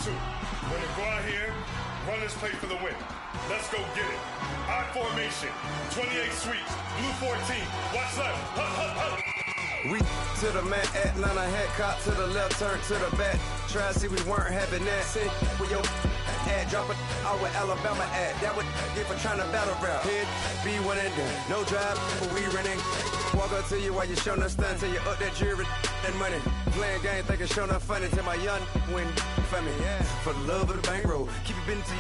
2. We're gonna go out here, run this play for the win. Let's go get it. I formation, 28 sweeps, blue 14. Watch left. Hup, hup, hup. We to the man, Atlanta head cop to the left, turn to the back. Try to see we weren't having that. Sit with your ad, drop it out with Alabama ad. That would get for trying to battle rap. Head, be one and done. No drive, but we running. Walk up to you while you show no stun till you up that jury and money. Playing game, thinking show no funny till my young win for me. Yeah. For the love of the bankroll, keep it busy.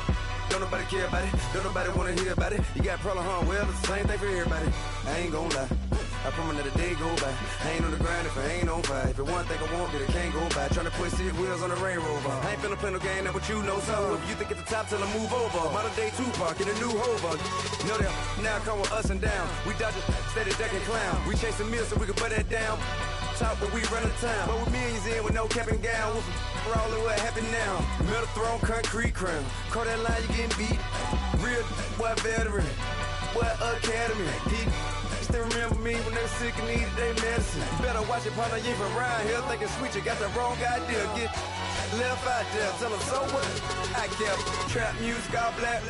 Don't nobody care about it, don't nobody wanna hear about it. You got problem, huh? Well, it's the same thing for everybody. I ain't gon' lie, I promise that a day go by. I ain't on the grind if I ain't on fire. If it one thing I want, then it can't go by. Tryna put seat wheels on the Range Rover. I ain't finna play no game, that what you know. So if you think it's the top, tell them move over. Modern day Tupac in a new Hova. Know that now come with us and down. We dodge a steady deck and clown. We chasing meals so we can put that down. Talk, but we run the town. But with millions in with no cap and gown. We're all in what happened now. Metal throne, concrete crown. Call that line, you getting beat. Real boy veteran, boy academy. He still remember me when they were sick and needed their medicine. You better watch it, partner, you ain't from around here thinking sweet, you got the wrong idea. Get left out there, tell them so what? I kept trap music all black.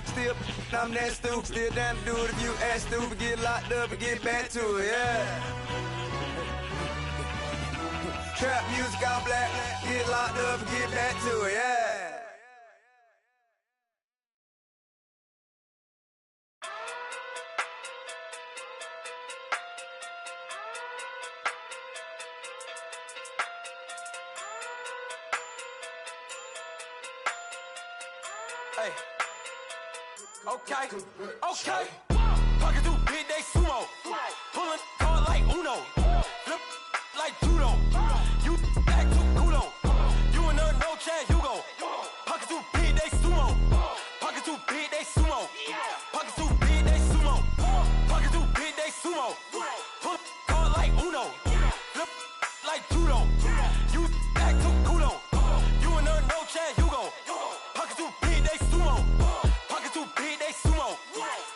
Still, I'm that stupid. Still down to do it if you ask stupid. Get locked up and get back to it, yeah. Trap music all black. Get locked up and get back to it, yeah. Hey, okay, Pocket through big day sumo, pulling hard like Uno, flip like judo. You act too kudo, you and her no chance, you go. Pocket through big day sumo, pocket through big day sumo, pocket through big day sumo, pocket through big day sumo, pull hard like Uno, flip like judo. You act too kudo, you and her no chance, you go. Pocket through big day sumo, pocket through big day sumo,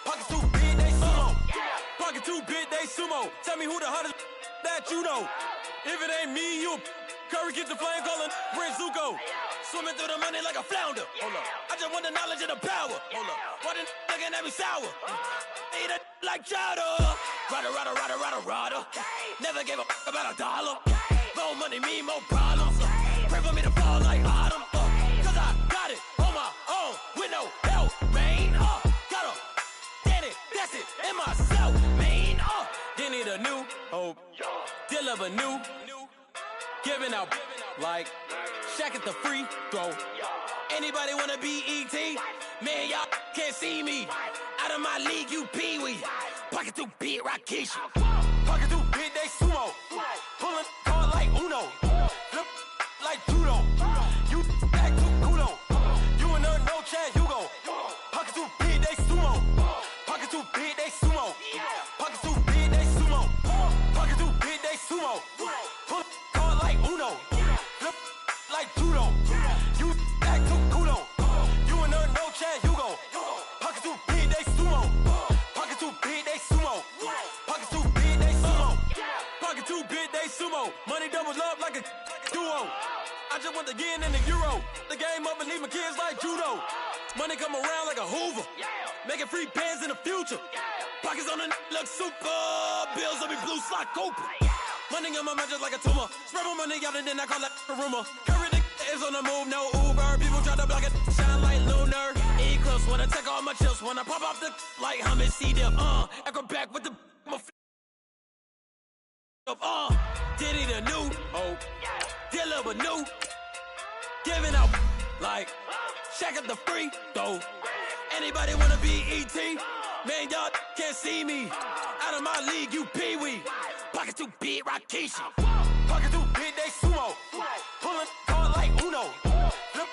pocket through big day sumo, pocket through big day sumo. Tell me who the hottest that you know. If it ain't me, you Curry get the flame calling Prince Zuko. Swimming through the money like a flounder. Hold up. I just want the knowledge and the power. Hold up. Why the looking at me sour? Eat it like chowder. Rada. Never gave a about a dollar. More money, me, more problems. Pray for me to fall like autumn. Cause I got it on my own with no help, man. Gotta get it, that's it, in myself, man. They need a new hope, deal of a new, giving out like Shaq at the free throw. Anybody wanna be ET? Man, y'all can't see me. Out of my league, you pee-wee. Pocket through big Rakishi. Pocket through big day sumo. Pulling hard like Uno. Flip like judo. You act too kudo. You and her no chance, you go. Pocket through big day sumo. Pocket through big day sumo. Pocket through big day sumo. Pocket through big day sumo. Pull hard like Uno. Flip like judo. You act too kudo. You and her no chance, you go. Pocket through big day sumo. Pocket through big day sumo. Pocket through big day sumo. Pocket through big day sumo. Money doubles up like a duo. I just want the yen and the euro. The game up and leave my kids like judo. Money come around like a Hoover. Making free bands in the future. Pockets on the look super. Bills on me blue slot Cooper. Money on my mind just like a tumor. Spread my money out and then I call that a rumor. Curry the is on the move, no Uber. People try to block it, shine like lunar. Eclipse wanna take all my chips. Wanna pop off the like hummus, see them. Echo back with the Diddy the new hope, deal of a new, giving out like Shaq at the free throw. Anybody wanna be ET? Man, y'all can't see me. Out of my league, you pee-wee. Pocket too big, Rakishi. Pocket too big, they sumo. Pulling hard like Uno. Flip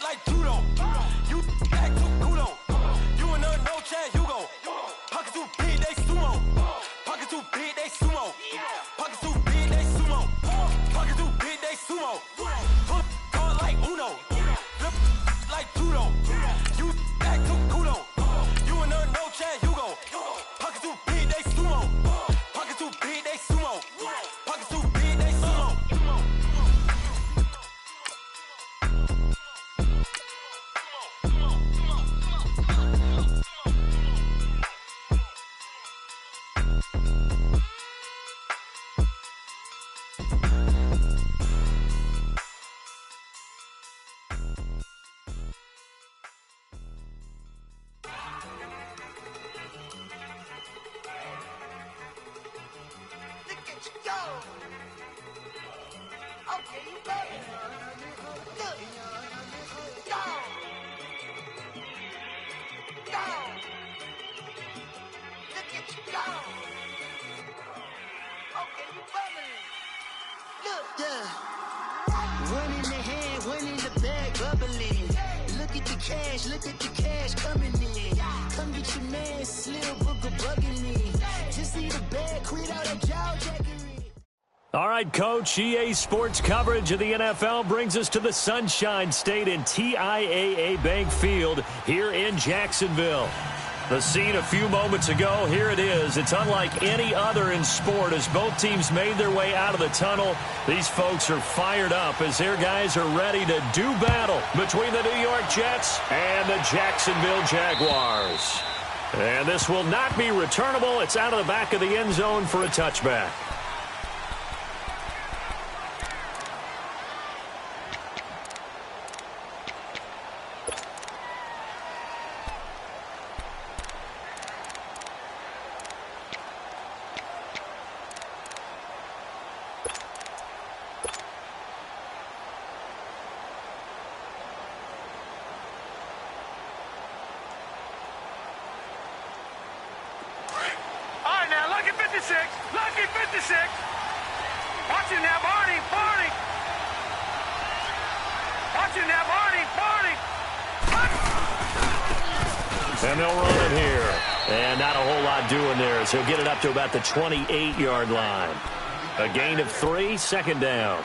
like judo. You act too kudo. You and her no chance, you go. Pocket too big, they sumo. Pocket too big, they sumo. Pocket too big, they sumo. Pocket too big, they sumo. Pull hard like Uno. Flip like judo. You act too kudo. You and her no chance, you go. Pocket too big, they sumo. Pocket too big, they sumo. Pocket too big, they sumo. One in the hand, one in the bag, bubbling. Look at the cash coming in. Come get your man, Slim Booker bugging me. Just see the bag, quit all that jaw jackery. All right, Coach, EA Sports coverage of the NFL brings us to the Sunshine State in TIAA Bank Field here in Jacksonville. The scene a few moments ago, here it is. It's unlike any other in sport as both teams made their way out of the tunnel. These folks are fired up as their guys are ready to do battle between the New York Jets and the Jacksonville Jaguars. And this will not be returnable. It's out of the back of the end zone for a touchback. Lucky 56. Watch him now, Barney. Watch him now, Barney. And they'll run it here. And not a whole lot doing there as he'll get it up to about the 28-yard line. A gain of 3, second down.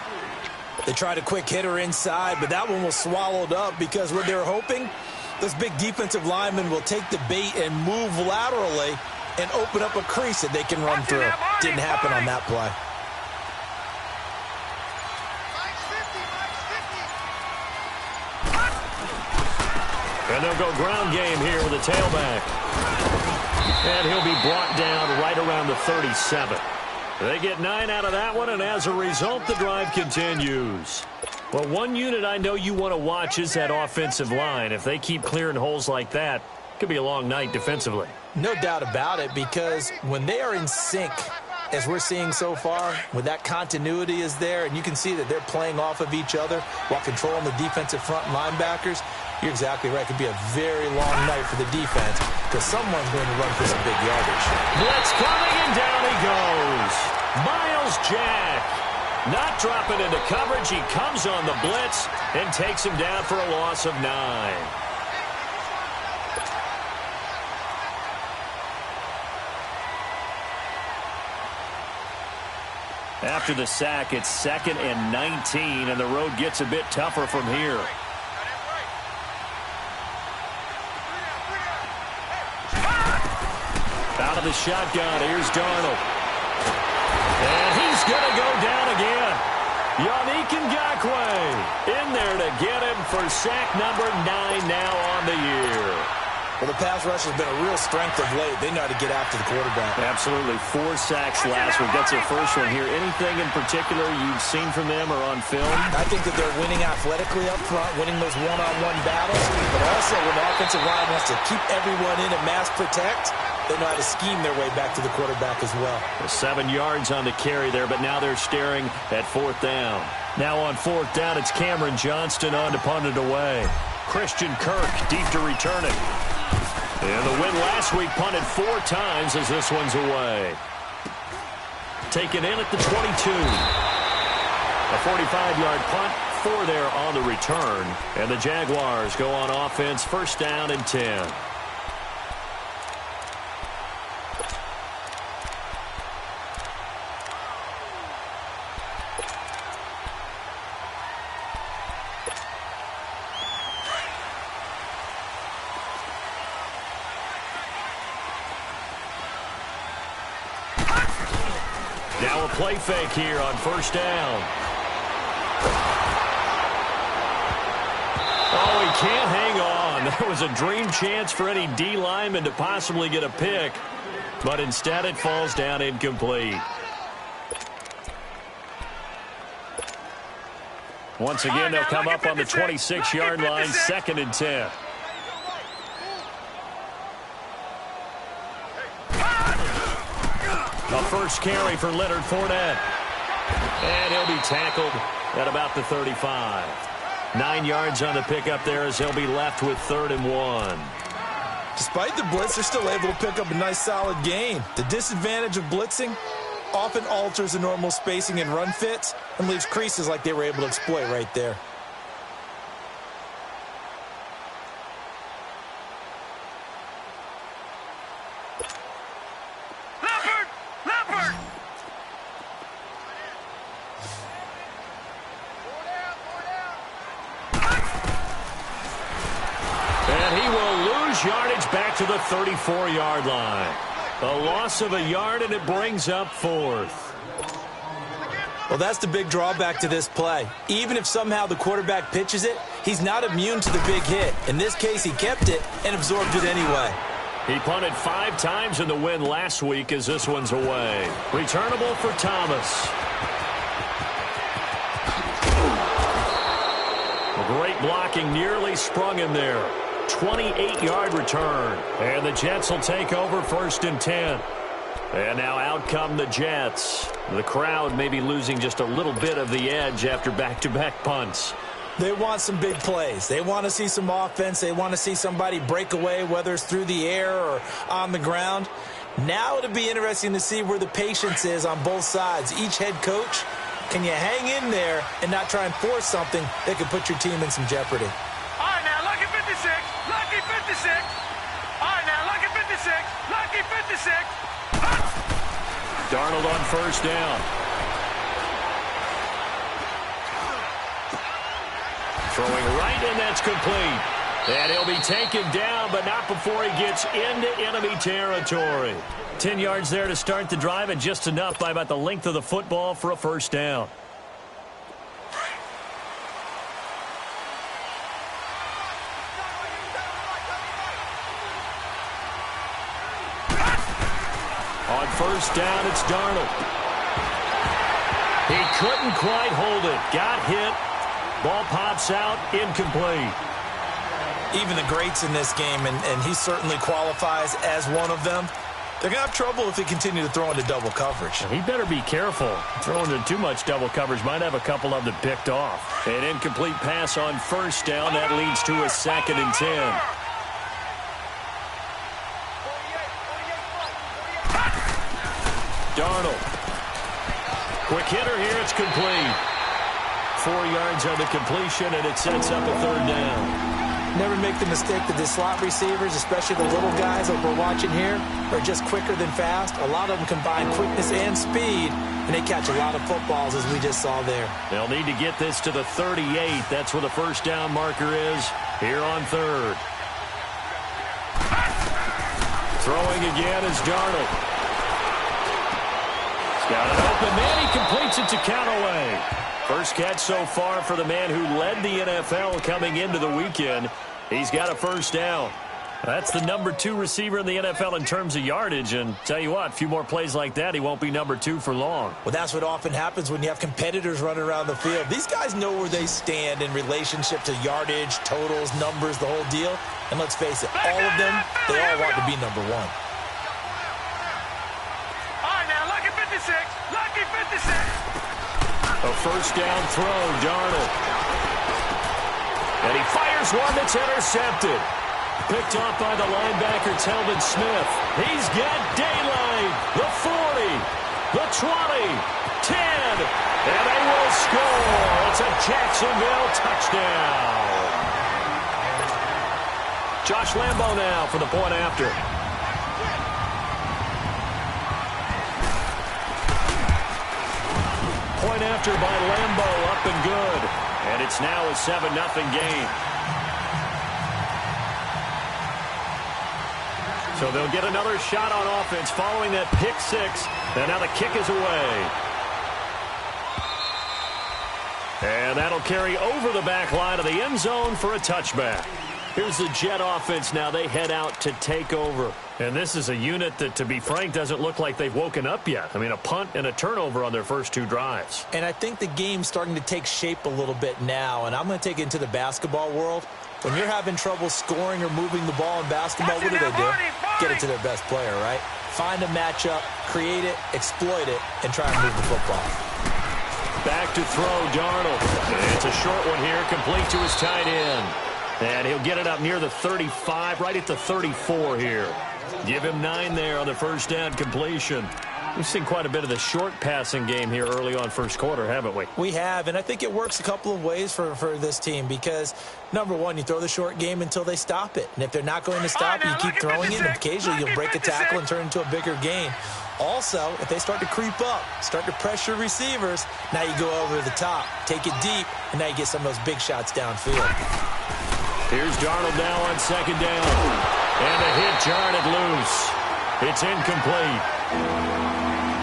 They tried a quick hitter inside, but that one was swallowed up because what they were hoping, this big defensive lineman will take the bait and move laterally and open up a crease that they can run through. Didn't happen on that play. And they'll go ground game here with a tailback. And he'll be brought down right around the 37. They get 9 out of that one, and as a result, the drive continues. Well, one unit I know you want to watch is that offensive line. If they keep clearing holes like that, it could be a long night defensively. No doubt about it, because when they are in sync, as we're seeing so far, when that continuity is there, and you can see that they're playing off of each other while controlling the defensive front linebackers, you're exactly right. It could be a very long night for the defense because someone's going to run for some big yardage. Blitz coming, and down he goes. Miles Jack not dropping into coverage. He comes on the blitz and takes him down for a loss of 9. After the sack, it's 2nd and 19, and the road gets a bit tougher from here. Out of the shotgun, here's Darnold. And he's going to go down again. Yannick Ngakoue in there to get him for sack number 9 now on the year. Well, the pass rush has been a real strength of late. They know how to get after the quarterback. Absolutely. 4 sacks last week. That's their first one here. Anything in particular you've seen from them or on film? I think that they're winning athletically up front, winning those one-on-one battles, but also when the offensive line wants to keep everyone in and mass protect, they know how to scheme their way back to the quarterback as well. 7 yards on the carry there, but now they're staring at 4th down. Now on 4th down, it's Cameron Johnston on to punt it away. Christian Kirk deep to return it. And the win last week punted 4 times as this one's away. Taken in at the 22. A 45-yard punt, 4 there on the return. And the Jaguars go on offense, 1st down and 10. Now a play fake here on 1st down. Oh, he can't hang on. That was a dream chance for any D lineman to possibly get a pick, but instead it falls down incomplete. Once again, they'll come up on the 26-yard line, 2nd and 10. A first carry for Leonard Fournette. And he'll be tackled at about the 35. 9 yards on the pickup there as he'll be left with 3rd and 1. Despite the blitz, they're still able to pick up a nice solid gain. The disadvantage of blitzing, often alters the normal spacing and run fits and leaves creases like they were able to exploit right there. Yardage back to the 34-yard line. A loss of a yard, and it brings up 4th. Well, that's the big drawback to this play. Even if somehow the quarterback pitches it, he's not immune to the big hit. In this case, he kept it and absorbed it anyway. He punted 5 times in the win last week as this one's away. Returnable for Thomas. Great blocking, nearly sprung him there. 28-yard return. And the Jets will take over 1st and 10. And now out come the Jets. The crowd may be losing just a little bit of the edge after back-to-back punts. They want some big plays. They want to see some offense. They want to see somebody break away, whether it's through the air or on the ground. Now it'll be interesting to see where the patience is on both sides. Each head coach, can you hang in there and not try and force something that could put your team in some jeopardy? All right, now, lucky 56. Lucky 56. All right, now, lucky 56. Lucky 56. Darnold on 1st down. Throwing right, and that's complete. And he'll be taken down, but not before he gets into enemy territory. 10 yards there to start the drive, and just enough by about the length of the football for a 1st down. On 1st down, it's Darnold. He couldn't quite hold it. Got hit. Ball pops out, incomplete. Even the greats in this game, and he certainly qualifies as one of them, they're going to have trouble if they continue to throw into double coverage. He better be careful. Throwing into too much double coverage might have a couple of them picked off. An incomplete pass on 1st down. That leads to a 2nd and 10. Darnold. Quick hitter here. It's complete. 4 yards on the completion, and it sets up a 3rd down. Never make the mistake that the slot receivers, especially the little guys like we're watching here, are just quicker than fast. A lot of them combine quickness and speed, and they catch a lot of footballs, as we just saw there. They'll need to get this to the 38. That's where the 1st down marker is here on 3rd. Throwing again is Darnold. He's got an open man. He completes it to Callaway. First catch so far for the man who led the NFL coming into the weekend. He's got a 1st down. That's the number 2 receiver in the NFL in terms of yardage. And tell you what, a few more plays like that, he won't be number 2 for long. Well, that's what often happens when you have competitors running around the field. These guys know where they stand in relationship to yardage, totals, numbers, the whole deal. And let's face it, all of them, they all want to be number 1. All right, now, lucky 56. Lucky 56. A 1st down throw, Darnold. And he fires one that's intercepted. Picked off by the linebacker, Telvin Smith. He's got daylight. The 40, the 20, 10, and they will score. It's a Jacksonville touchdown. Josh Lambo now for the point after. Point after by Lambo, up and good. And it's now a 7-0 game. So they'll get another shot on offense following that pick 6. And now the kick is away. And that'll carry over the back line of the end zone for a touchback. Here's the Jet offense now. They head out to take over. And this is a unit that, to be frank, doesn't look like they've woken up yet. I mean, a punt and a turnover on their first 2 drives. And I think the game's starting to take shape a little bit now. And I'm going to take it into the basketball world. When you're having trouble scoring or moving the ball in basketball, what do? Get it to their best player, right? Find a matchup, create it, exploit it, and try and move the football. Back to throw, Darnold. It's a short one here, complete to his tight end. And he'll get it up near the 35, right at the 34 here. Give him 9 there on the 1st down completion. We've seen quite a bit of the short passing game here early on first quarter, haven't we? We have, and I think it works a couple of ways for this team because, number one, you throw the short game until they stop it. And if they're not going to stop it, you keep throwing it, and occasionally you'll break a tackle and turn into a bigger gain. Also, if they start to creep up, start to pressure receivers, now you go over the top, take it deep, and now you get some of those big shots downfield. Here's Darnold now on second down. And a hit jarred loose. It's incomplete.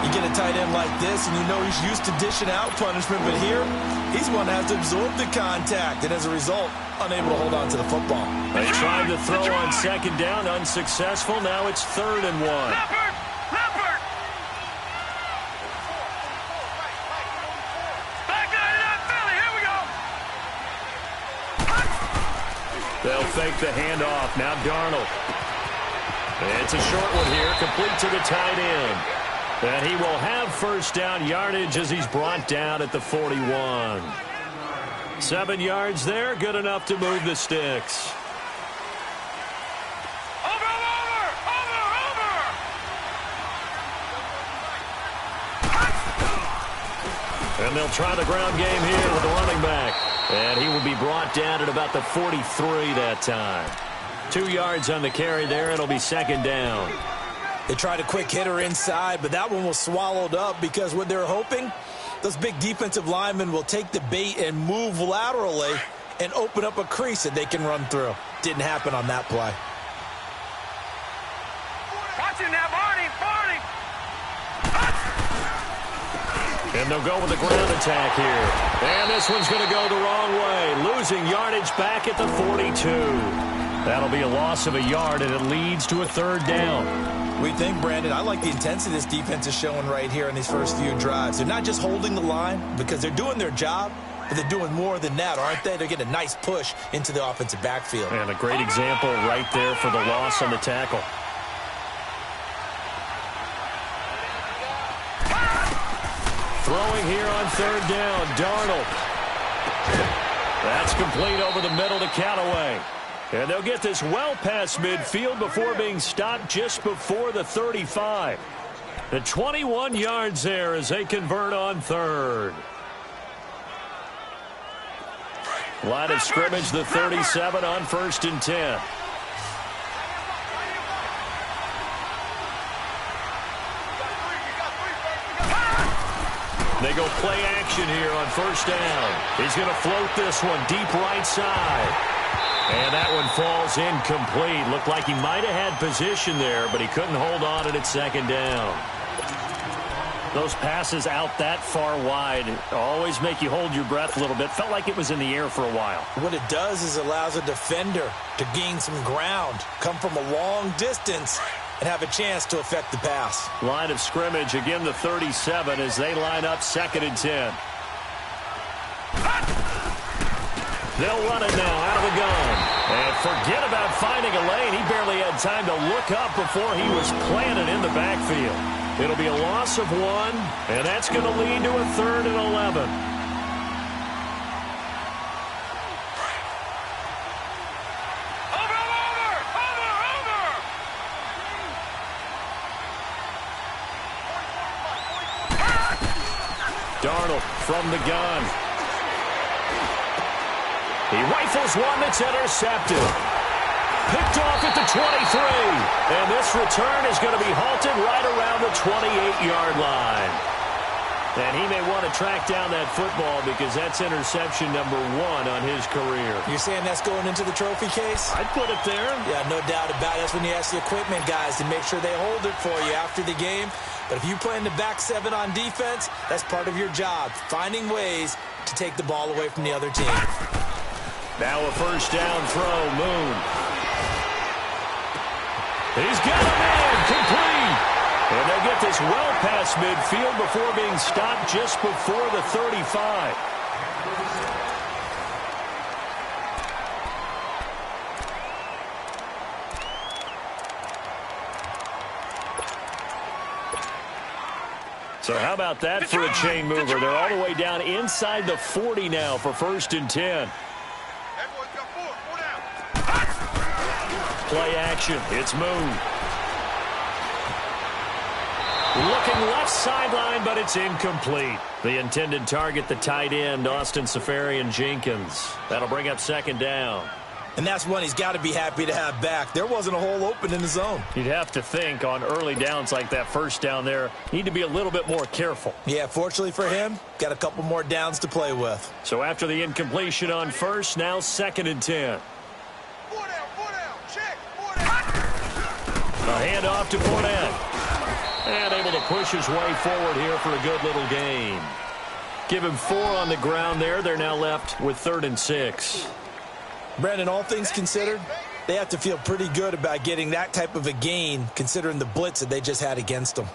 You get a tight end like this, and you know he's used to dishing out punishment, but here, he's one that has to absorb the contact, and as a result, unable to hold on to the football. They tried to throw on second down, unsuccessful. Now it's 3rd and 1. Leopard! Back line it up, Philly, here we go! They'll fake the handoff. Now Darnold. It's a short one here, complete to the tight end. And he will have first down yardage as he's brought down at the 41. 7 yards there, good enough to move the sticks. Over! And they'll try the ground game here with the running back. And he will be brought down at about the 43 that time. 2 yards on the carry there. It'll be second down. They tried a quick hitter inside, but that one was swallowed up because what they're hoping, those big defensive linemen will take the bait and move laterally and open up a crease that they can run through. Didn't happen on that play. Watch it now, Barney! And they'll go with the ground attack here. And this one's going to go the wrong way. Losing yardage back at the 42. That'll be a loss of a yard, and it leads to a 3rd down. We think, Brandon, I like the intensity this defense is showing right here in these first few drives. They're not just holding the line because they're doing their job, but they're doing more than that, aren't they? They're getting a nice push into the offensive backfield. And a great example right there for the loss on the tackle. Throwing here on 3rd down, Darnold. That's complete over the middle to Callaway. And they'll get this well past midfield before being stopped just before the 35. The 21 yards there as they convert on 3rd. Line of scrimmage, the 37 on 1st and 10. They go play action here on 1st down. He's going to float this one deep right side. And that one falls incomplete. Looked like he might have had position there, but he couldn't hold on it at 2nd down. Those passes out that far wide always make you hold your breath a little bit. Felt like it was in the air for a while. What it does is allows a defender to gain some ground, come from a long distance, and have a chance to affect the pass. Line of scrimmage, again the 37 as they line up 2nd and 10. They'll run it now out of the gun. And forget about finding a lane. He barely had time to look up before he was planted in the backfield. It'll be a loss of 1, and that's going to lead to a 3rd and 11. Darnold from the gun. He rifles one that's intercepted. Picked off at the 23. And this return is going to be halted right around the 28-yard line. And he may want to track down that football because that's interception number 1 on his career. You're saying that's going into the trophy case? I'd put it there. Yeah, no doubt about it. That's when you ask the equipment guys to make sure they hold it for you after the game. But if you play in the back 7 on defense, that's part of your job, finding ways to take the ball away from the other team. Now a 1st down throw, Moon. He's got a man, complete. And they get this well past midfield before being stopped just before the 35. So how about that for a chain mover? They're all the way down inside the 40 now for 1st and 10. Play action. It's Moon. Looking left sideline, but it's incomplete. The intended target, the tight end, Austin Seferian-Jenkins. That'll bring up second down. And that's one he's got to be happy to have back. There wasn't a hole open in the zone. You'd have to think on early downs like that first down there, need to be a little bit more careful. Yeah, fortunately for him, got a couple more downs to play with. So after the incompletion on first, now 2nd and 10. A handoff to Fournette. And able to push his way forward here for a good little gain. Give him 4 on the ground there. They're now left with 3rd and 6. Brandon, all things considered, they have to feel pretty good about getting that type of a gain considering the blitz that they just had against them.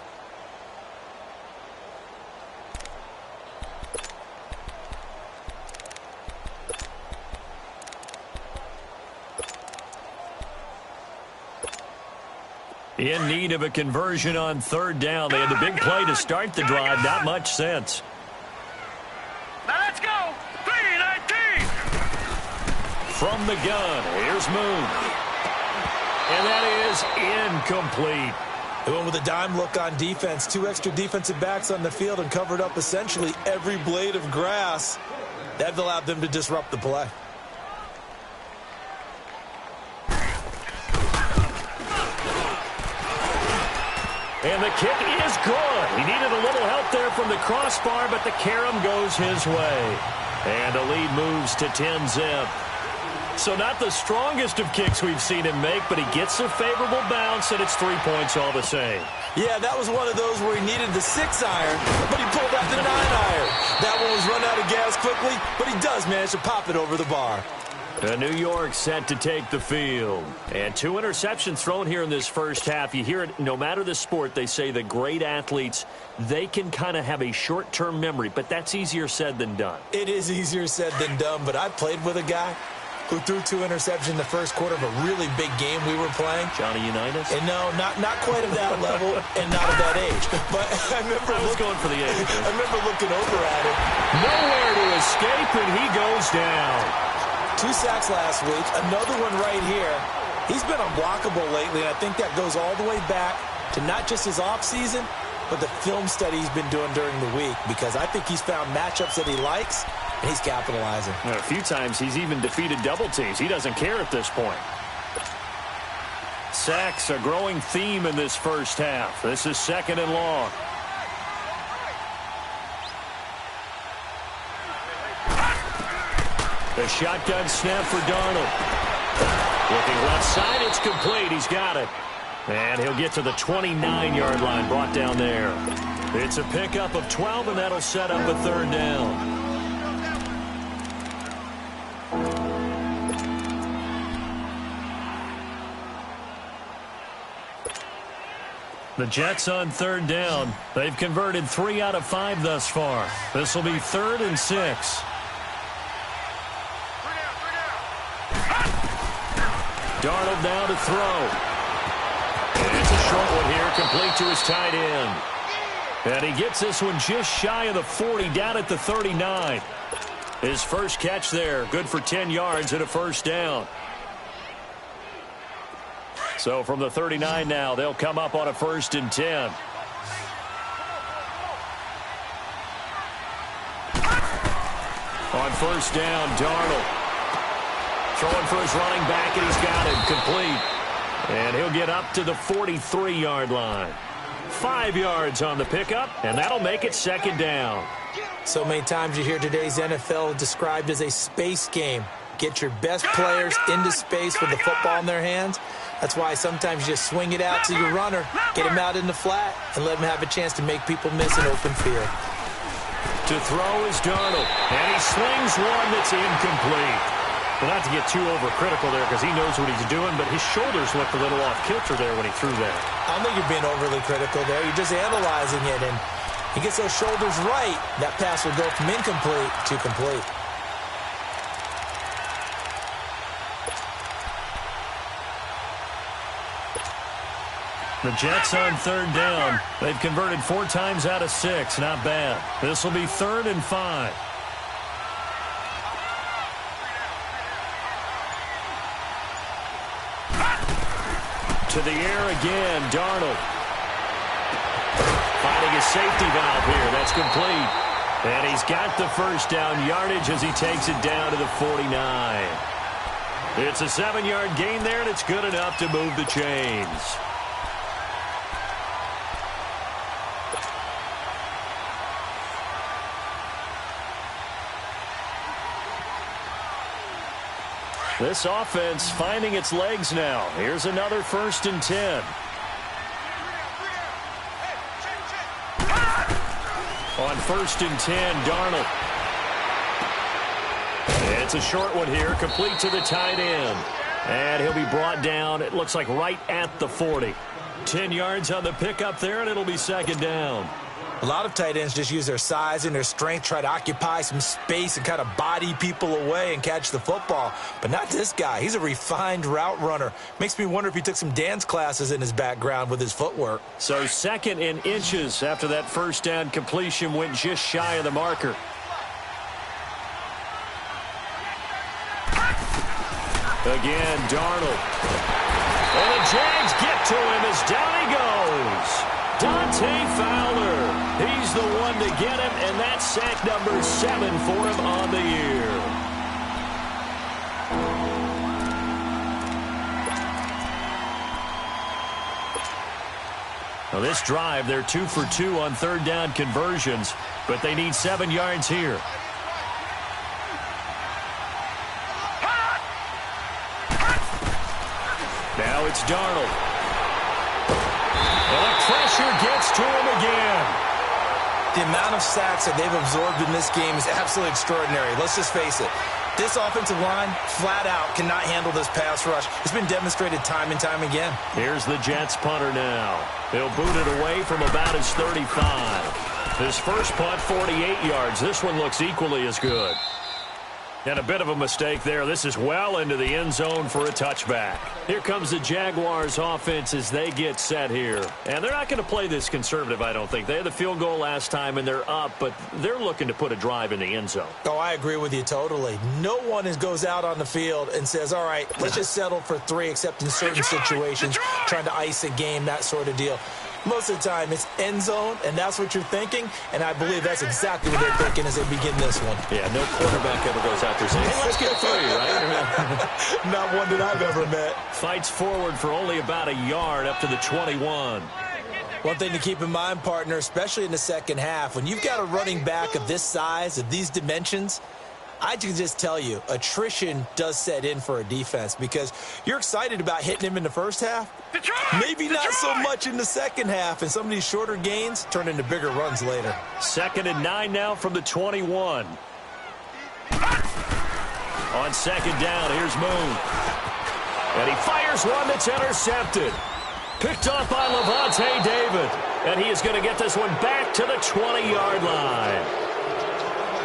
In need of a conversion on 3rd down. They had the big play to start the drive. Not much sense. Now let's go. 3-19. From the gun, here's Moon. And that is incomplete. They went with a dime look on defense. 2 extra defensive backs on the field and covered up essentially every blade of grass. That allowed them to disrupt the play. And the kick is good. He needed a little help there from the crossbar, but the carom goes his way. And the lead moves to 10-zip. So not the strongest of kicks we've seen him make, but he gets a favorable bounce, and it's 3 points all the same. Yeah, that was one of those where he needed the 6-iron, but he pulled out the 9-iron. That one was run out of gas quickly, but he does manage to pop it over the bar. New York set to take the field. And 2 interceptions thrown here in this first half. You hear it no matter the sport. They say the great athletes, they can kind of have a short-term memory, but that's easier said than done. It is easier said than done, but I played with a guy who threw 2 interceptions in the first quarter of a really big game we were playing. Johnny Unitas? And no, not quite of that level and not of that age. But I was going for the age. I remember looking over at him. Nowhere to escape, and he goes down. 2 sacks last week, another one right here. He's been unblockable lately, and I think that goes all the way back to not just his offseason, but the film study he's been doing during the week, because I think he's found matchups that he likes, and he's capitalizing. A few times he's even defeated double teams. He doesn't care at this point. Sacks, a growing theme in this first half. This is 2nd and long. The shotgun snap for Darnold. Looking left side, it's complete. He's got it. And he'll get to the 29-yard line, brought down there. It's a pickup of 12, and that'll set up a 3rd down. The Jets on 3rd down. They've converted 3 out of 5 thus far. This will be 3rd and 6. Darnold now to throw. And it's a short one here, complete to his tight end. And he gets this one just shy of the 40, down at the 39. His first catch there, good for 10 yards and a 1st down. So from the 39 now, they'll come up on a 1st and 10. On 1st down, Darnold. Throwing for his running back, and he's got it complete. And he'll get up to the 43-yard line. 5 yards on the pickup, and that'll make it 2nd down. So many times you hear today's NFL described as a space game. Get your best players into space with the football in their hands. That's why sometimes you just swing it out to your runner, get him out in the flat, and let him have a chance to make people miss an open field. To throw is Darnold, and he slings one that's incomplete. Well, not to get too overcritical there because he knows what he's doing, but his shoulders looked a little off kilter there when he threw that. I don't think you're being overly critical there. You're just analyzing it, and he gets those shoulders right. That pass will go from incomplete to complete. The Jets on 3rd down. They've converted 4 times out of 6. Not bad. This will be 3rd and 5. To the air again, Darnold. finding his safety valve here. That's complete. And he's got the first down yardage as he takes it down to the 49. It's a 7-yard gain there, and it's good enough to move the chains. This offense finding its legs now. Here's another 1st and 10. On 1st and 10, Darnold. It's a short one here, complete to the tight end. And he'll be brought down, it looks like right at the 40. 10 yards on the pickup there, and it'll be 2nd down. A lot of tight ends just use their size and their strength, try to occupy some space and kind of body people away and catch the football. But not this guy. He's a refined route runner. Makes me wonder if he took some dance classes in his background with his footwork. So 2nd in inches after that 1st down completion went just shy of the marker. Again, Darnold. And the Jags get to him as down he goes. Dante Fowler. He's the one to get him, and that's sack number 7 for him on the year. Now this drive, they're 2 for 2 on 3rd down conversions, but they need 7 yards here. Now it's Darnold. And the pressure gets to him again. The amount of sacks that they've absorbed in this game is absolutely extraordinary. Let's just face it. This offensive line, flat out, cannot handle this pass rush. It's been demonstrated time and time again. Here's the Jets punter now. He'll boot it away from about his 35. His first punt, 48 yards. This one looks equally as good. And a bit of a mistake there. This is well into the end zone for a touchback. Here comes the Jaguars offense as they get set here. And they're not going to play this conservative, I don't think. They had the field goal last time, and they're up, but they're looking to put a drive in the end zone. Oh, I agree with you totally. No one goes out on the field and says, all right, let's just settle for 3, except in certain situations, trying to ice a game, that sort of deal. Most of the time, it's end zone, and that's what you're thinking, and I believe that's exactly what they're thinking as they begin this one. Yeah, no quarterback ever goes out there saying, hey, let's get 3, right? Not one that I've ever met. Fights forward for only about a yard up to the 21. One thing to keep in mind, partner, especially in the second half, when you've got a running back of this size, of these dimensions, I can just tell you, attrition does set in for a defense because you're excited about hitting him in the first half. Maybe not so much in the second half, and some of these shorter gains turn into bigger runs later. 2nd and 9 now from the 21. On 2nd down, here's Moon. And he fires one that's intercepted. Picked off by Levante David. And he is going to get this one back to the 20-yard line.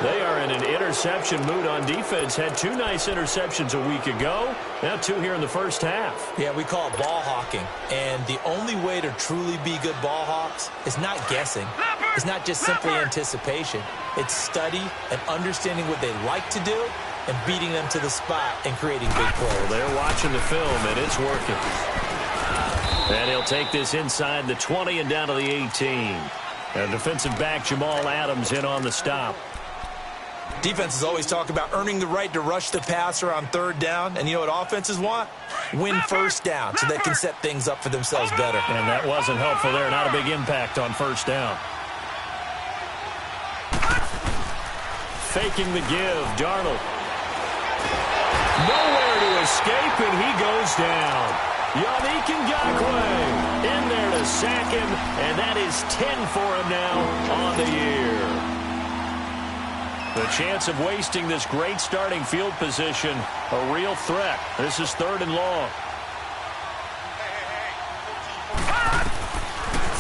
They are in an interception mood on defense. Had 2 nice interceptions a week ago. Now 2 here in the first half. Yeah, we call it ball hawking. And the only way to truly be good ball hawks is not guessing. It's not just simply anticipation. It's study and understanding what they like to do and beating them to the spot and creating big plays. Well, they're watching the film, and it's working. And he'll take this inside the 20 and down to the 18. And defensive back Jamal Adams in on the stop. Defenses always talk about earning the right to rush the passer on 3rd down. And you know what offenses want? Win 1st down so they can set things up for themselves better. And that wasn't helpful there. Not a big impact on 1st down. Faking the give, Darnold. Nowhere to escape, and he goes down. Yannick Ngakoue in there to sack him, and that is 10 for him now on the year. The chance of wasting this great starting field position, a real threat. This is 3rd and long.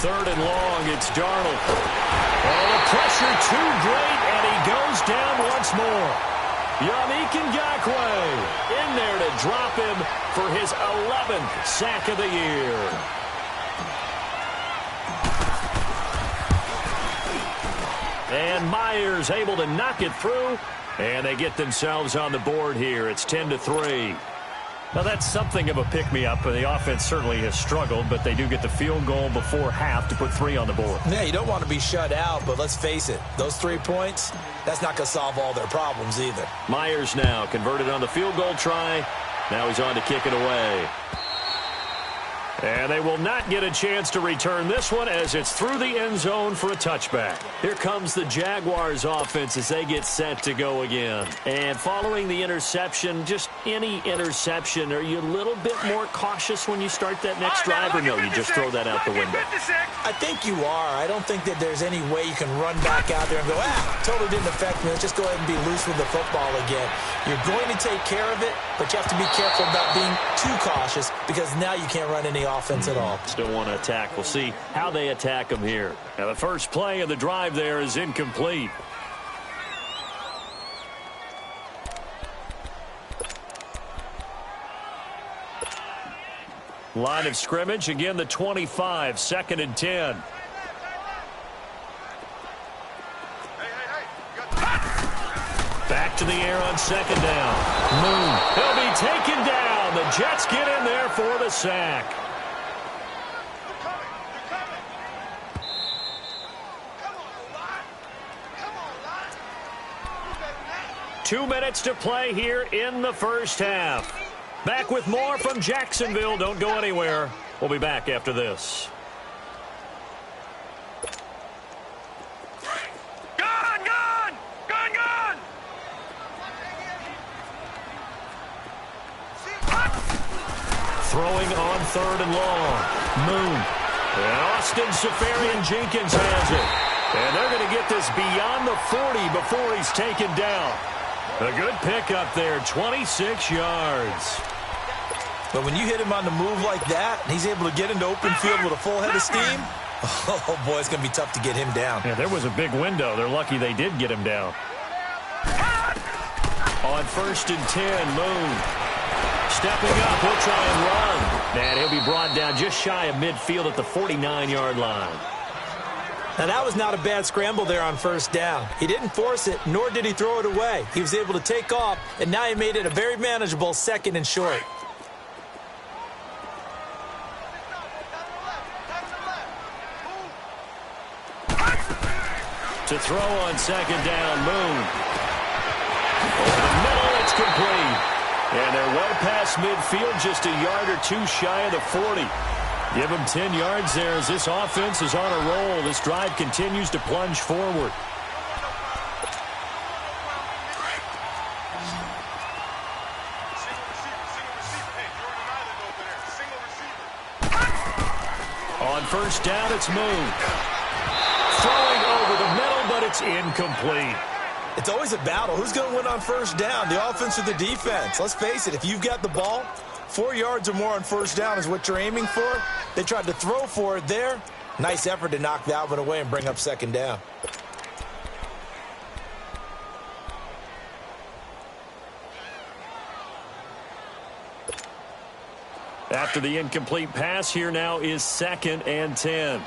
3rd and long, it's Darnold. Oh, the pressure too great, and he goes down once more. Yannick Ngakoue in there to drop him for his 11th sack of the year. And Myers able to knock it through, and they get themselves on the board here. It's 10-3. Now, that's something of a pick-me-up. The offense certainly has struggled, but they do get the field goal before half to put 3 on the board. Yeah, you don't want to be shut out, but let's face it, those 3 points, that's not going to solve all their problems either. Myers now converted on the field goal try. Now he's on to kick it away. And they will not get a chance to return this one as it's through the end zone for a touchback. Here comes the Jaguars offense as they get set to go again. And following the interception, just any interception, are you a little bit more cautious when you start that next drive, or no, you just throw that out the window? I think you are. I don't think that there's any way you can run back out there and go, totally didn't affect me. Let's just go ahead and be loose with the football again. You're going to take care of it, but you have to be careful about being too cautious because now you can't run any offense at all. Still want to attack. We'll see how they attack them here. Now the first play of the drive there is incomplete. Line of scrimmage, again the 25, 2nd and 10. Back to the air on 2nd down. Moon, he'll be taken down. The Jets get in there for the sack. 2 minutes to play here in the first half. Back with more from Jacksonville. Don't go anywhere. We'll be back after this. Throwing on 3rd and long. Moon. And Austin Seferian-Jenkins has it. And they're going to get this beyond the 40 before he's taken down. A good pickup there, 26 yards. But when you hit him on the move like that, and he's able to get into open field with a full head of steam, oh, boy, it's going to be tough to get him down. Yeah, there was a big window. They're lucky they did get him down. On 1st and 10, Moon. Stepping up, he'll try and run. And he'll be brought down just shy of midfield at the 49-yard line. Now, that was not a bad scramble there on 1st down. He didn't force it, nor did he throw it away. He was able to take off, and now he made it a very manageable 2nd and short. To throw on 2nd down, Moon. Over the middle, it's complete. And they're well past midfield, just a yard or 2 shy of the 40. Give them 10 yards there as this offense is on a roll. This drive continues to plunge forward. On 1st down, it's Moon. Throwing over the middle, but it's incomplete. It's always a battle. Who's going to win on 1st down, the offense or the defense? Let's face it, if you've got the ball, 4 yards or more on 1st down is what you're aiming for. They tried to throw for it there. Nice effort to knock that one away and bring up 2nd down. After the incomplete pass, here now is 2nd and 10.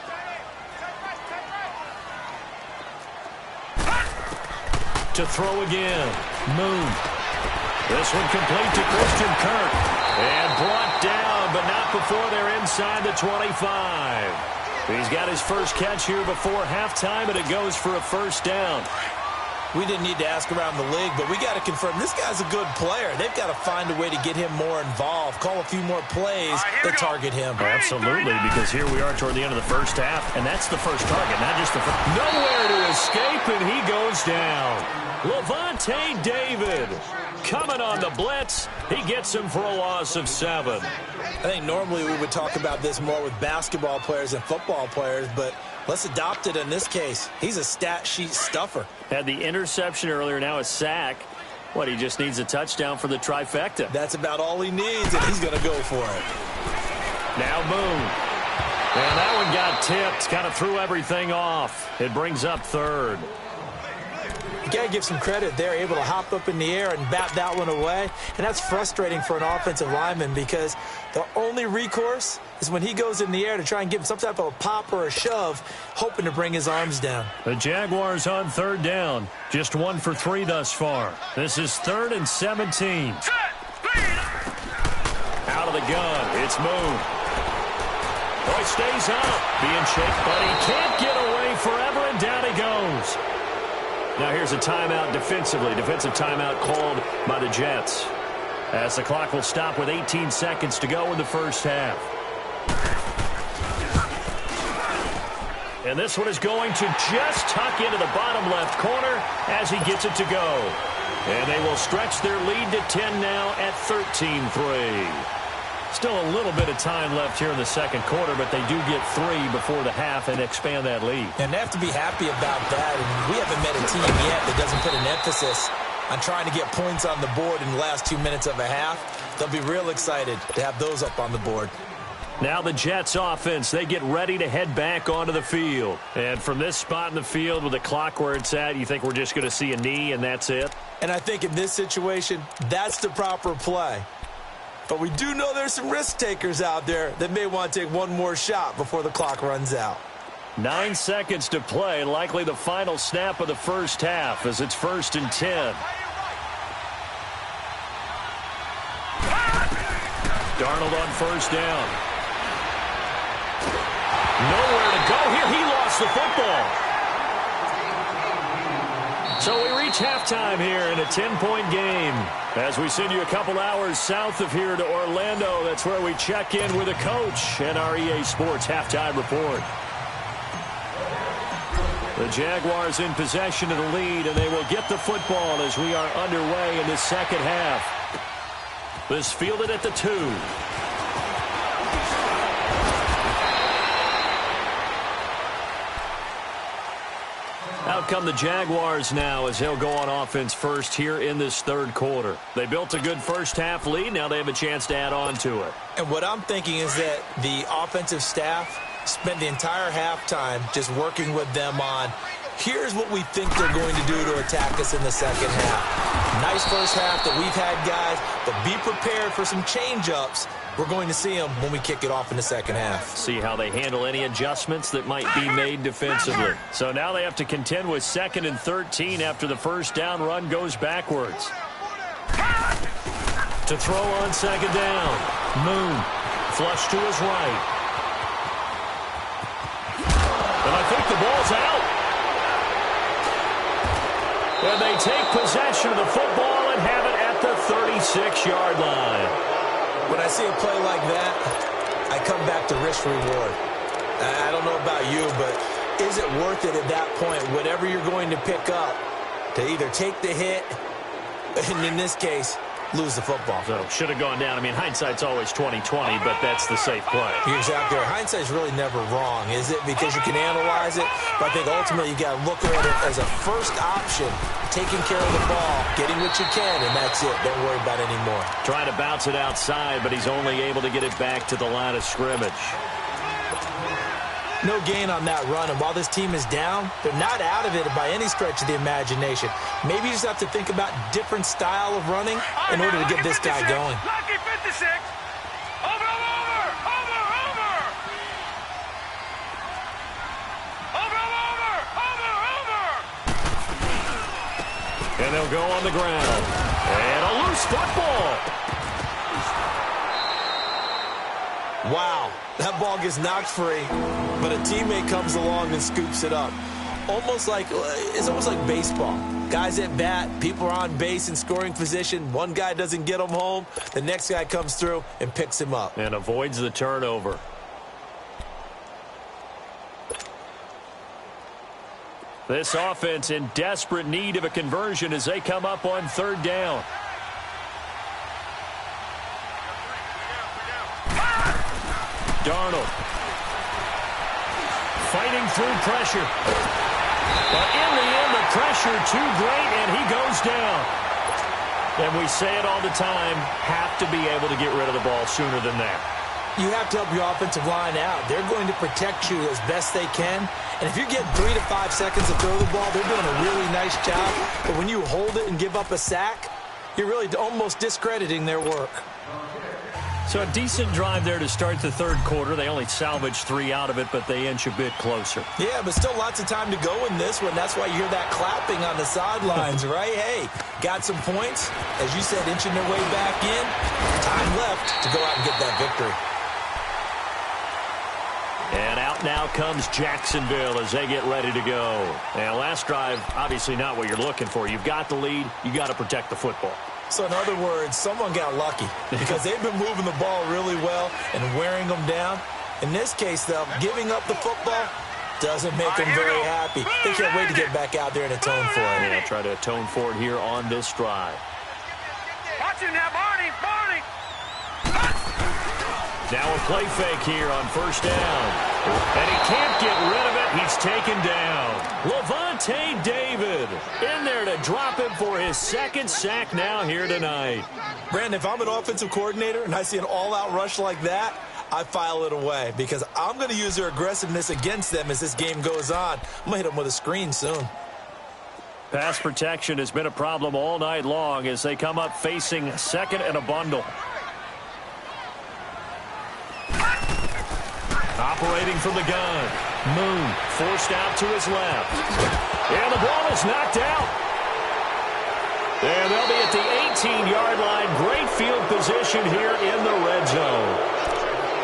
To throw again, Moon. This one complete to Christian Kirk. And brought down, but not before they're inside the 25. He's got his first catch here before halftime, and it goes for a 1st down. We didn't need to ask around the league, but we got to confirm this guy's a good player. They've got to find a way to get him more involved, call a few more plays that target him. Oh, absolutely, because here we are toward the end of the first half, and that's the first target, not just the first. Nowhere to escape, and he goes down. Levante David coming on the blitz. He gets him for a loss of 7. I think normally we would talk about this more with basketball players and football players, but let's adopt it in this case. He's a stat sheet stuffer. Had the interception earlier, now a sack. What, he just needs a touchdown for the trifecta. That's about all he needs, and he's going to go for it. Now Moon. And that one got tipped, kind of threw everything off. It brings up 3rd. You got to give some credit. They're able to hop up in the air and bat that one away. And that's frustrating for an offensive lineman because the only recourse is when he goes in the air to try and give him some type of a pop or a shove, hoping to bring his arms down. The Jaguars on 3rd down. Just 1 for 3 thus far. This is 3rd and 17. out of the gun. It's Moon. Boy stays up, being checked, but he can't get away forever, and down he goes. Now here's a timeout defensively. Defensive timeout called by the Jets, as the clock will stop with 18 seconds to go in the first half. And this one is going to just tuck into the bottom left corner as he gets it to go. And they will stretch their lead to 10 now at 13-3. Still a little bit of time left here in the second quarter, but they do get 3 before the half and expand that lead. And they have to be happy about that. And we haven't met a team yet that doesn't put an emphasis on trying to get points on the board in the last 2 minutes of a half. They'll be real excited to have those up on the board. Now the Jets offense, they get ready to head back onto the field. And from this spot in the field with the clock where it's at, you think we're just going to see a knee and that's it? And I think in this situation, that's the proper play. But we do know there's some risk takers out there that may want to take one more shot before the clock runs out. 9 seconds to play, likely the final snap of the first half as it's 1st and 10. Darnold on first down. Nowhere to go here. He lost the football. So we reach halftime here in a 10-point game. As we send you a couple hours south of here to Orlando, that's where we check in with a coach and our EA Sports halftime report. The Jaguars in possession of the lead, and they will get the football as we are underway in the second half. This fielded at the 2. Out come the Jaguars now as they'll go on offense first here in this third quarter. They built a good first half lead. Now they have a chance to add on to it. And what I'm thinking is that the offensive staff spent the entire halftime just working with them on, here's what we think they're going to do to attack us in the second half. Nice first half that we've had, guys, but be prepared for some change-ups. We're going to see them when we kick it off in the second half. See how they handle any adjustments that might be made defensively. So now they have to contend with 2nd and 13 after the first down run goes backwards. To throw on second down. Moon, flush to his right. And I think the ball's out. And they take possession of the football and have it at the 36-yard line. When I see a play like that, I come back to risk reward. I don't know about you, but is it worth it at that point, whatever you're going to pick up, to either take the hit, and in this case, lose the football? So should have gone down. I mean, hindsight's always 20/20, but that's the safe play. You're exactly right. Hindsight's really never wrong, is it? Because you can analyze it, but I think ultimately you got to look at it as a first option, taking care of the ball, getting what you can, and that's it. Don't worry about it anymore. Trying to bounce it outside, but he's only able to get it back to the line of scrimmage. No gain on that run, and while this team is down, they're not out of it by any stretch of the imagination. Maybe you just have to think about different style of running in order to get this guy going. Lucky 56. Over. And they'll go on the ground. And a loose football. Wow, that ball gets knocked free, but a teammate comes along and scoops it up. It's almost like baseball. Guys at bat, people are on base in scoring position. One guy doesn't get him home. The next guy comes through and picks him up. And avoids the turnover. This offense in desperate need of a conversion as they come up on third down. Darnold fighting through pressure. But in the end, the pressure too great, and he goes down. And we say it all the time, have to be able to get rid of the ball sooner than that. You have to help your offensive line out. They're going to protect you as best they can. And if you get 3 to 5 seconds to throw the ball, they're doing a really nice job. But when you hold it and give up a sack, you're really almost discrediting their work. So a decent drive there to start the third quarter. They only salvaged 3 out of it, but they inch a bit closer. Yeah, but still lots of time to go in this one. That's why you hear that clapping on the sidelines, right? Hey, got some points. As you said, inching their way back in. Time left to go out and get that victory. And out now comes Jacksonville as they get ready to go. And last drive, obviously not what you're looking for. You've got the lead. You got to protect the football. So in other words, someone got lucky because they've been moving the ball really well and wearing them down. In this case, though, giving up the football doesn't make them very happy. They can't wait to get back out there and atone for it. Yeah, try to atone for it here on this drive. Watch him now, Barney! Now a play fake here on first down. And he can't get rid of it. He's taken down. Levante David in there to drop him for his second sack now here tonight. Brandon, if I'm an offensive coordinator and I see an all-out rush like that, I file it away because I'm going to use their aggressiveness against them as this game goes on. I'm going to hit them with a screen soon. Pass protection has been a problem all night long as they come up facing second and a bundle. Operating from the gun. Moon forced out to his left. And the ball is knocked out. And they'll be at the 18-yard line. Great field position here in the red zone.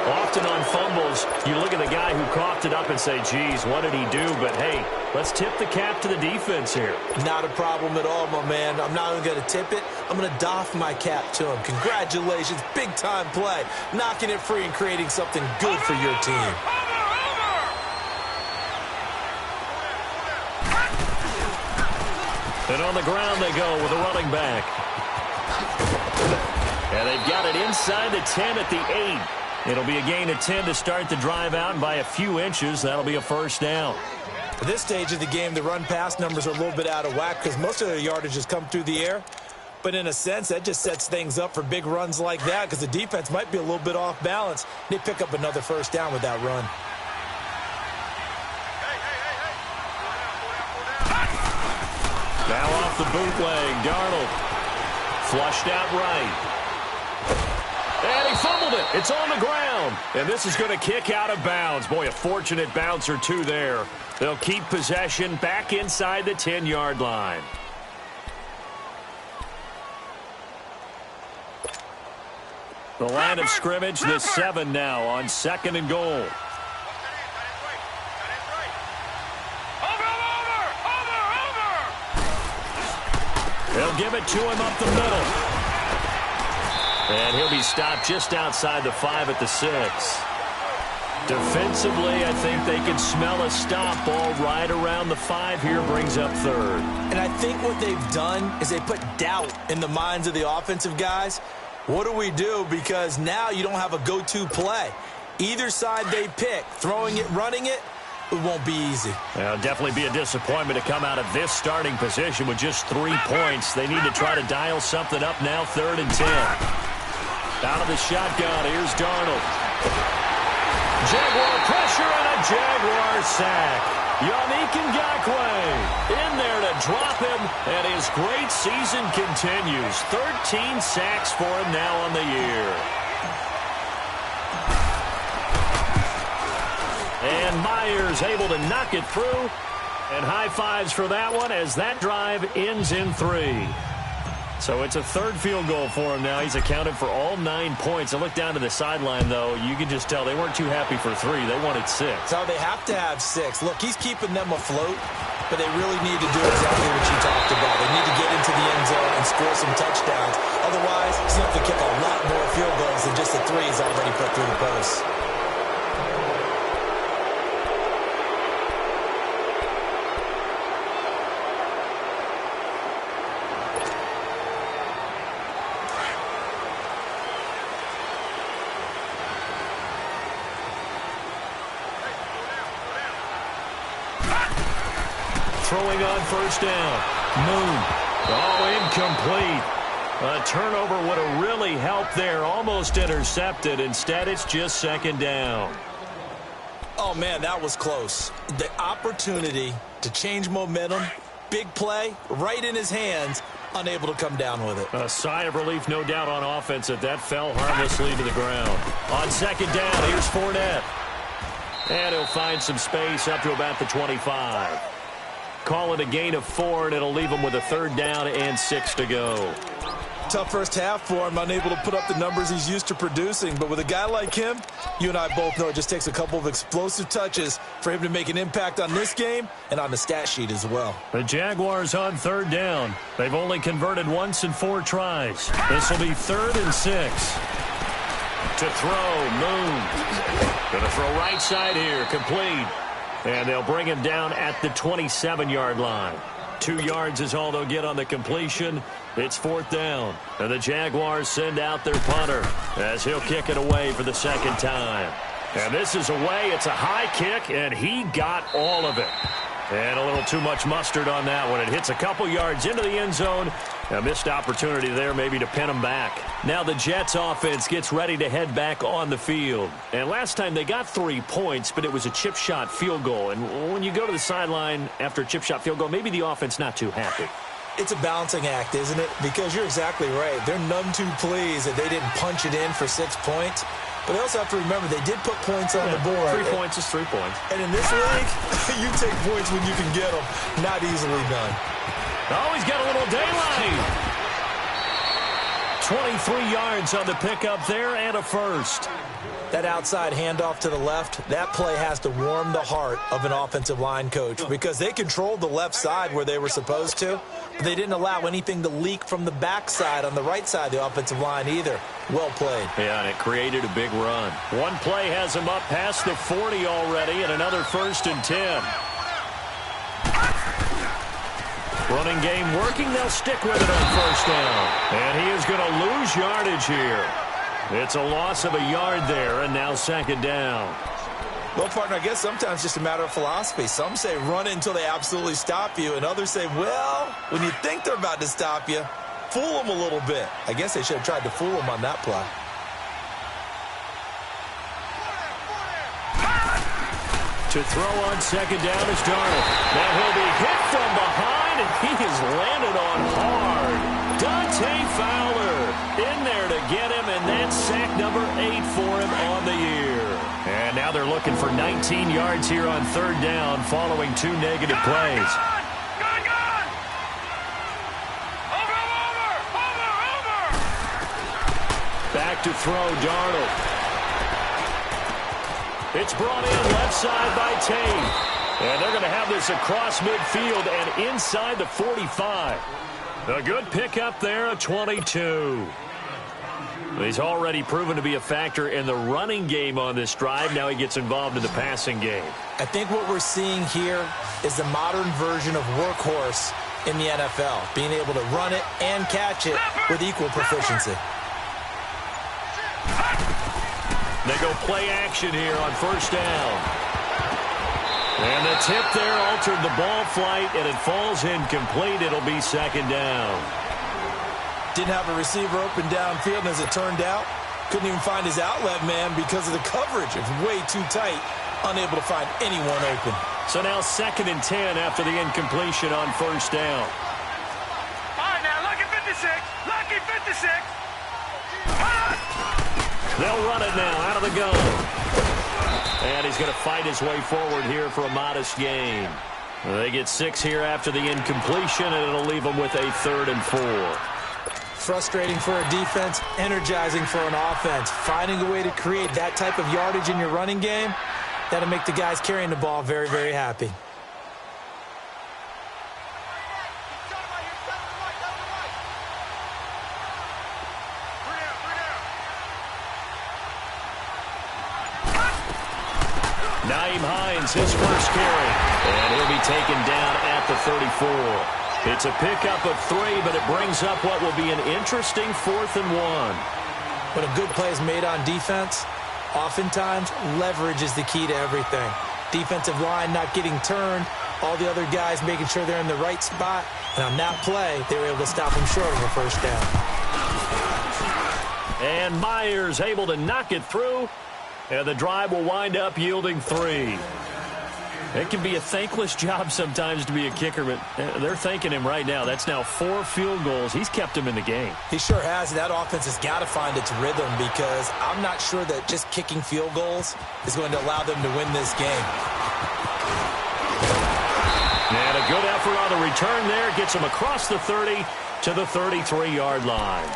Often on fumbles, you look at the guy who coughed it up and say, geez, what did he do? But, hey, let's tip the cap to the defense here. Not a problem at all, my man. I'm not even going to tip it. I'm going to doff my cap to him. Congratulations. Big-time play. Knocking it free and creating something good for your team. And on the ground they go with a running back. And they've got it inside the 10 at the 8. It'll be a gain of 10 to start the drive out, and by a few inches, that'll be a first down. At this stage of the game, the run-pass numbers are a little bit out of whack because most of their yardage has come through the air. But in a sense, that just sets things up for big runs like that because the defense might be a little bit off balance. They pick up another first down with that run. Now off the bootleg, Darnold. Flushed out right. And he fumbled it. It's on the ground. And this is going to kick out of bounds. Boy, a fortunate bounce or two there. They'll keep possession back inside the 10-yard line. The line of scrimmage, the 7 now on second and goal. They'll give it to him up the middle. And he'll be stopped just outside the 5 at the 6. Defensively, I think they can smell a stop ball right around the 5 here, brings up third. And I think what they've done is they put doubt in the minds of the offensive guys. What do we do? Because now you don't have a go-to play. Either side they pick, throwing it, running it, it won't be easy. It'll definitely be a disappointment to come out of this starting position with just 3 points. They need to try to dial something up now, 3rd and 10. Out of the shotgun, here's Darnold. Jaguar pressure and a Jaguar sack. Yannick Ngakoue in there to drop him, and his great season continues. 13 sacks for him now on the year. And Myers able to knock it through. And high fives for that one as that drive ends in 3. So it's a 3rd field goal for him now. He's accounted for all 9 points. And look down to the sideline, though. You can just tell they weren't too happy for 3. They wanted 6. So they have to have 6. Look, he's keeping them afloat, but they really need to do exactly what you talked about. They need to get into the end zone and score some touchdowns. Otherwise, he's going to have to kick a lot more field goals than just the 3 he's already put through the post. Throwing on first down. Moon. Oh, incomplete. A turnover would have really helped there. Almost intercepted. Instead, it's just 2nd down. Oh, man, that was close. The opportunity to change momentum big play right in his hands, unable to come down with it. A sigh of relief, no doubt, on offense that fell harmlessly to the ground. On second down, here's Fournette. And he'll find some space up to about the 25. Call it a gain of 4, and it'll leave him with a 3rd down and 6 to go. Tough first half for him, unable to put up the numbers he's used to producing. But with a guy like him, you and I both know it just takes a couple of explosive touches for him to make an impact on this game and on the stat sheet as well. The Jaguars on 3rd down. They've only converted once in 4 tries. This will be 3rd and 6. To throw, Moon. Going to throw right side here, complete. And they'll bring him down at the 27-yard line. 2 yards is all they'll get on the completion. It's 4th down. And the Jaguars send out their punter as he'll kick it away for the 2nd time. And this is away. It's a high kick, and he got all of it. And a little too much mustard on that one. It hits a couple yards into the end zone. A missed opportunity there maybe to pin him back. Now the Jets offense gets ready to head back on the field. And last time they got 3 points, but it was a chip shot field goal. And when you go to the sideline after a chip shot field goal, maybe the offense not too happy. It's a balancing act, isn't it? Because you're exactly right. They're none too pleased that they didn't punch it in for 6 points. But they also have to remember they did put points on the board. 3 points is 3 points. And in this league, you take points when you can get them. Not easily done. Oh, he's got a little daylight. 23 yards on the pickup there and a first. That outside handoff to the left, that play has to warm the heart of an offensive line coach because they controlled the left side where they were supposed to, but they didn't allow anything to leak from the backside on the right side of the offensive line either. Well played. Yeah, and it created a big run. One play has him up past the 40 already, and another 1st and 10. Running game working. They'll stick with it on 1st down. And he is going to lose yardage here. It's a loss of a yard there, and now 2nd down. Well, partner, I guess sometimes it's just a matter of philosophy. Some say run it until they absolutely stop you, and others say, well, when you think they're about to stop you, fool them a little bit. I guess they should have tried to fool them on that play. To throw on 2nd down is Darnold. Now he'll be hit from behind, and he has landed on hard. Dante Fowler in there to get him, and that's sack number 8 for him on the year. And now they're looking for 19 yards here on 3rd down following 2 negative plays. Back to throw, Darnold. It's brought in left side by Tate. And they're going to have this across midfield and inside the 45. A good pickup there, a 22. He's already proven to be a factor in the running game on this drive. Now he gets involved in the passing game. I think what we're seeing here is the modern version of workhorse in the NFL, being able to run it and catch it with equal proficiency. They go play action here on 1st down. And the tip there altered the ball flight, and it falls incomplete. It'll be 2nd down. Didn't have a receiver open downfield, and as it turned out, couldn't even find his outlet man because of the coverage. It was way too tight, unable to find anyone open. So now 2nd and 10 after the incompletion on 1st down. All right, now, lucky 56. Lucky 56. They'll run it now out of the gun. And he's going to fight his way forward here for a modest gain. They get 6 here after the incompletion, and it'll leave them with a 3rd and 4. Frustrating for a defense, energizing for an offense. Finding a way to create that type of yardage in your running game, that'll make the guys carrying the ball very, very happy. His first carry, and he'll be taken down at the 34. It's a pickup of 3, but it brings up what will be an interesting 4th and 1. When a good play is made on defense, oftentimes leverage is the key to everything. Defensive line not getting turned, all the other guys making sure they're in the right spot, and on that play, they were able to stop him short of a 1st down. And Myers able to knock it through. And the drive will wind up yielding 3. It can be a thankless job sometimes to be a kicker, but they're thanking him right now. That's now 4 field goals. He's kept him in the game. He sure has, and that offense has got to find its rhythm because I'm not sure that just kicking field goals is going to allow them to win this game. And a good effort on the return there. Gets him across the 30 to the 33-yard line.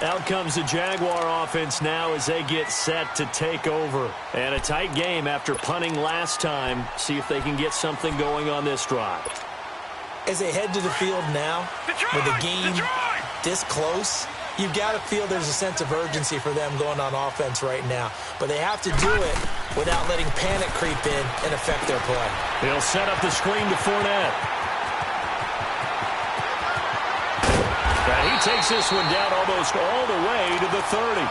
Out comes the Jaguar offense now as they get set to take over. And a tight game after punting last time. See if they can get something going on this drive. As they head to the field now, with the game this close, you've got to feel there's a sense of urgency for them going on offense right now. But they have to do it without letting panic creep in and affect their play. He'll set up the screen to Fournette. And he takes this one down almost all the way to the 30.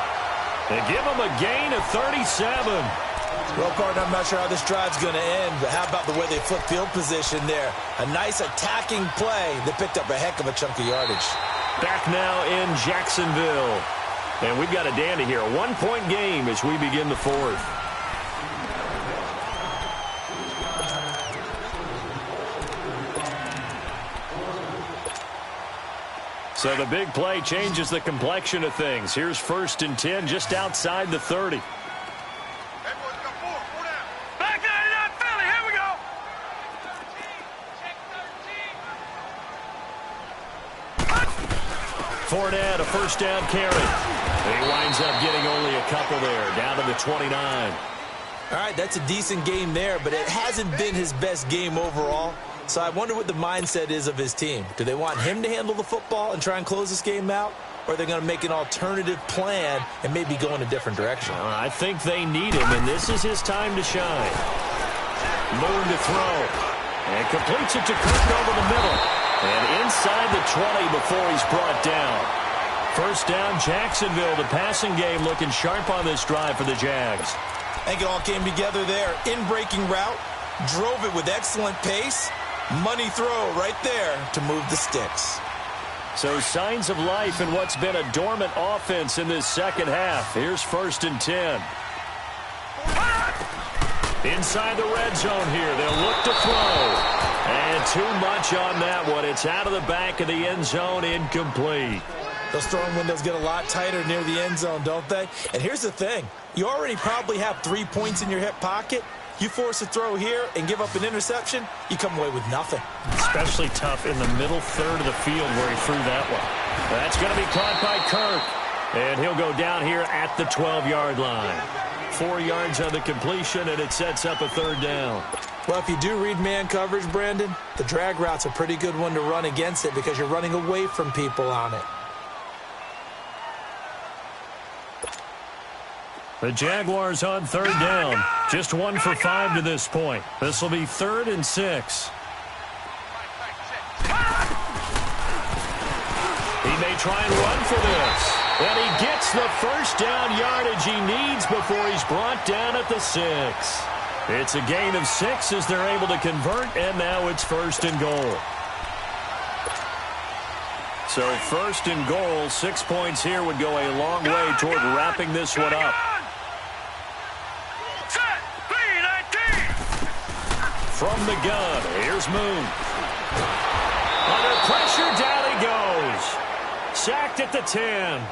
They give him a gain of 37. Well, partner, I'm not sure how this drive's going to end, but how about the way they flip field position there? A nice attacking play that picked up a heck of a chunk of yardage. Back now in Jacksonville. And we've got a dandy here. A 1-point game as we begin the 4th. So the big play changes the complexion of things. Here's 1st and 10 just outside the 30. Back 99 Philly, here we go. Fournette, a 1st down carry. He winds up getting only a couple there, down to the 29. All right, that's a decent game there, but it hasn't been his best game overall. So I wonder what the mindset is of his team. Do they want him to handle the football and try and close this game out? Or are they going to make an alternative plan and maybe go in a different direction? I think they need him, and this is his time to shine. Moon to throw. And completes it to Kirk over the middle. And inside the 20 before he's brought down. 1st down, Jacksonville. The passing game looking sharp on this drive for the Jags. I think it all came together there. In-breaking route. Drove it with excellent pace. Money throw right there to move the sticks. So signs of life in what's been a dormant offense in this second half. Here's 1st and 10. Inside the red zone here. They'll look to throw. And too much on that one. It's out of the back of the end zone, incomplete. Those throwing windows get a lot tighter near the end zone, don't they? And here's the thing. You already probably have 3 points in your hip pocket. You force a throw here and give up an interception, you come away with nothing. Especially tough in the middle third of the field where he threw that one. That's going to be caught by Kirk. And he'll go down here at the 12-yard line. 4 yards on the completion, and it sets up a 3rd down. Well, if you do read man coverage, Brandon, the drag route's a pretty good one to run against it because you're running away from people on it. The Jaguars on 3rd down. Just 1 for 5 to this point. This will be 3rd and 6. He may try and run for this. And he gets the 1st down yardage he needs before he's brought down at the 6. It's a gain of 6 as they're able to convert, and now it's 1st and goal. So 1st and goal, 6 points here would go a long way toward wrapping this one up. From the gun, here's Moon. Under pressure, down he goes. Sacked at the 10.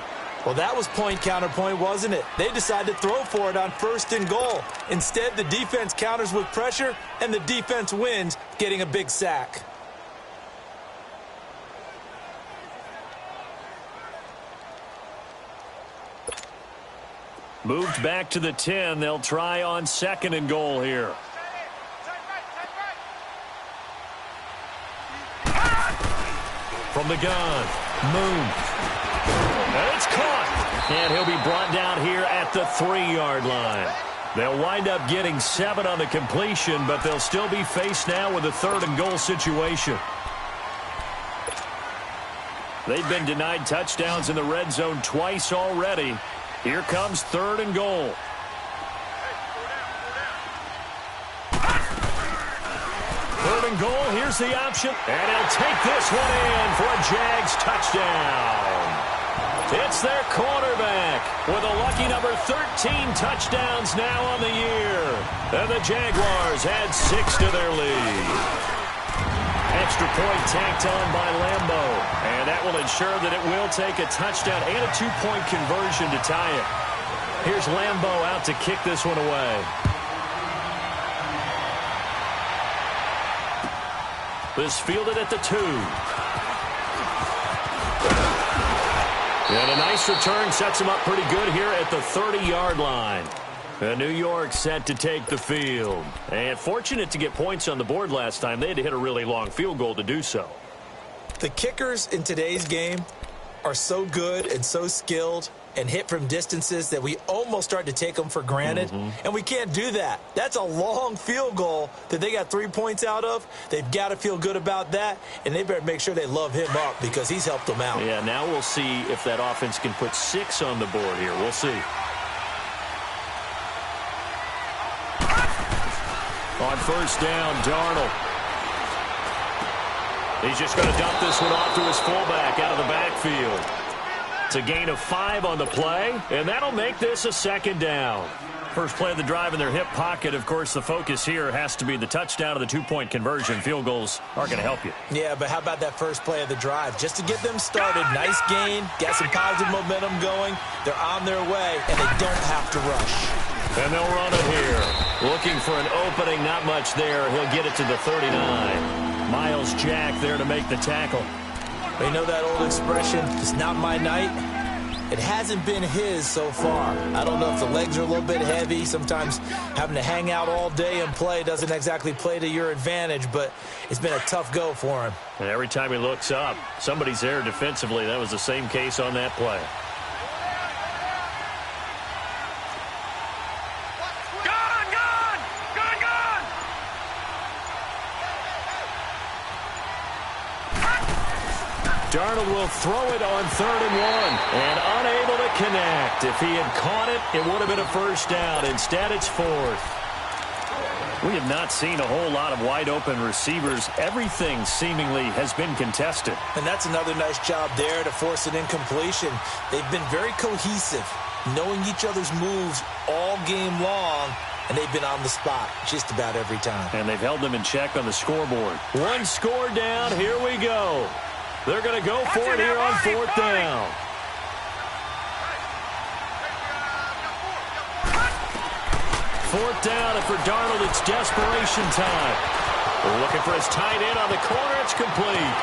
Well, that was point counterpoint, wasn't it? They decided to throw for it on 1st and goal. Instead, the defense counters with pressure, and the defense wins, getting a big sack. Moved back to the 10. They'll try on 2nd and goal here. From the gun, Moon. And it's caught. And he'll be brought down here at the 3-yard line. They'll wind up getting 7 on the completion, but they'll still be faced now with a 3rd and goal situation. They've been denied touchdowns in the red zone twice already. Here comes 3rd and goal. Third and goal, here's the option. And he'll take this one in for a Jags touchdown. It's their quarterback, with a lucky number 13 touchdowns now on the year. And the Jaguars add 6 to their lead. Extra point tacked on by Lambo. And that will ensure that it will take a touchdown and a 2-point conversion to tie it. Here's Lambo out to kick this one away. This fielded at the 2. And a nice return sets him up pretty good here at the 30-yard line. And New York set to take the field. And fortunate to get points on the board last time. They had to hit a really long field goal to do so. The kickers in today's game are so good and so skilled and hit from distances that we almost start to take them for granted. And we can't do that. That's a long field goal that they got 3 points out of. They've got to feel good about that, and they better make sure they love him up because he's helped them out. Yeah, now we'll see if that offense can put 6 on the board here. We'll see. On first down, Darnold. He's just going to dump this one off to his fullback out of the backfield. It's a gain of 5 on the play, and that'll make this a second down. First play of the drive in their hip pocket. Of course, the focus here has to be the touchdown of the 2-point conversion. Field goals aren't going to help you. Yeah, but how about that first play of the drive? Just to get them started, nice gain, got some positive momentum going. They're on their way, and they don't have to rush. And they'll run it here. Looking for an opening, not much there. He'll get it to the 39. Miles Jack there to make the tackle. You know that old expression, it's not my night? It hasn't been his so far. I don't know if the legs are a little bit heavy. Sometimes having to hang out all day and play doesn't exactly play to your advantage, but it's been a tough go for him. And every time he looks up, somebody's there defensively. That was the same case on that play. Darnold will throw it on 3rd and 1 and unable to connect. If he had caught it, it would have been a first down. Instead, it's 4th. We have not seen a whole lot of wide-open receivers. Everything seemingly has been contested. And that's another nice job there to force an incompletion. They've been very cohesive, knowing each other's moves all game long, and they've been on the spot just about every time. And they've held them in check on the scoreboard. 1 score down. Here we go. They're going to go for it here on 4th down. Fourth down, and for Darnold, it's desperation time. We're looking for his tight end on the corner. It's complete.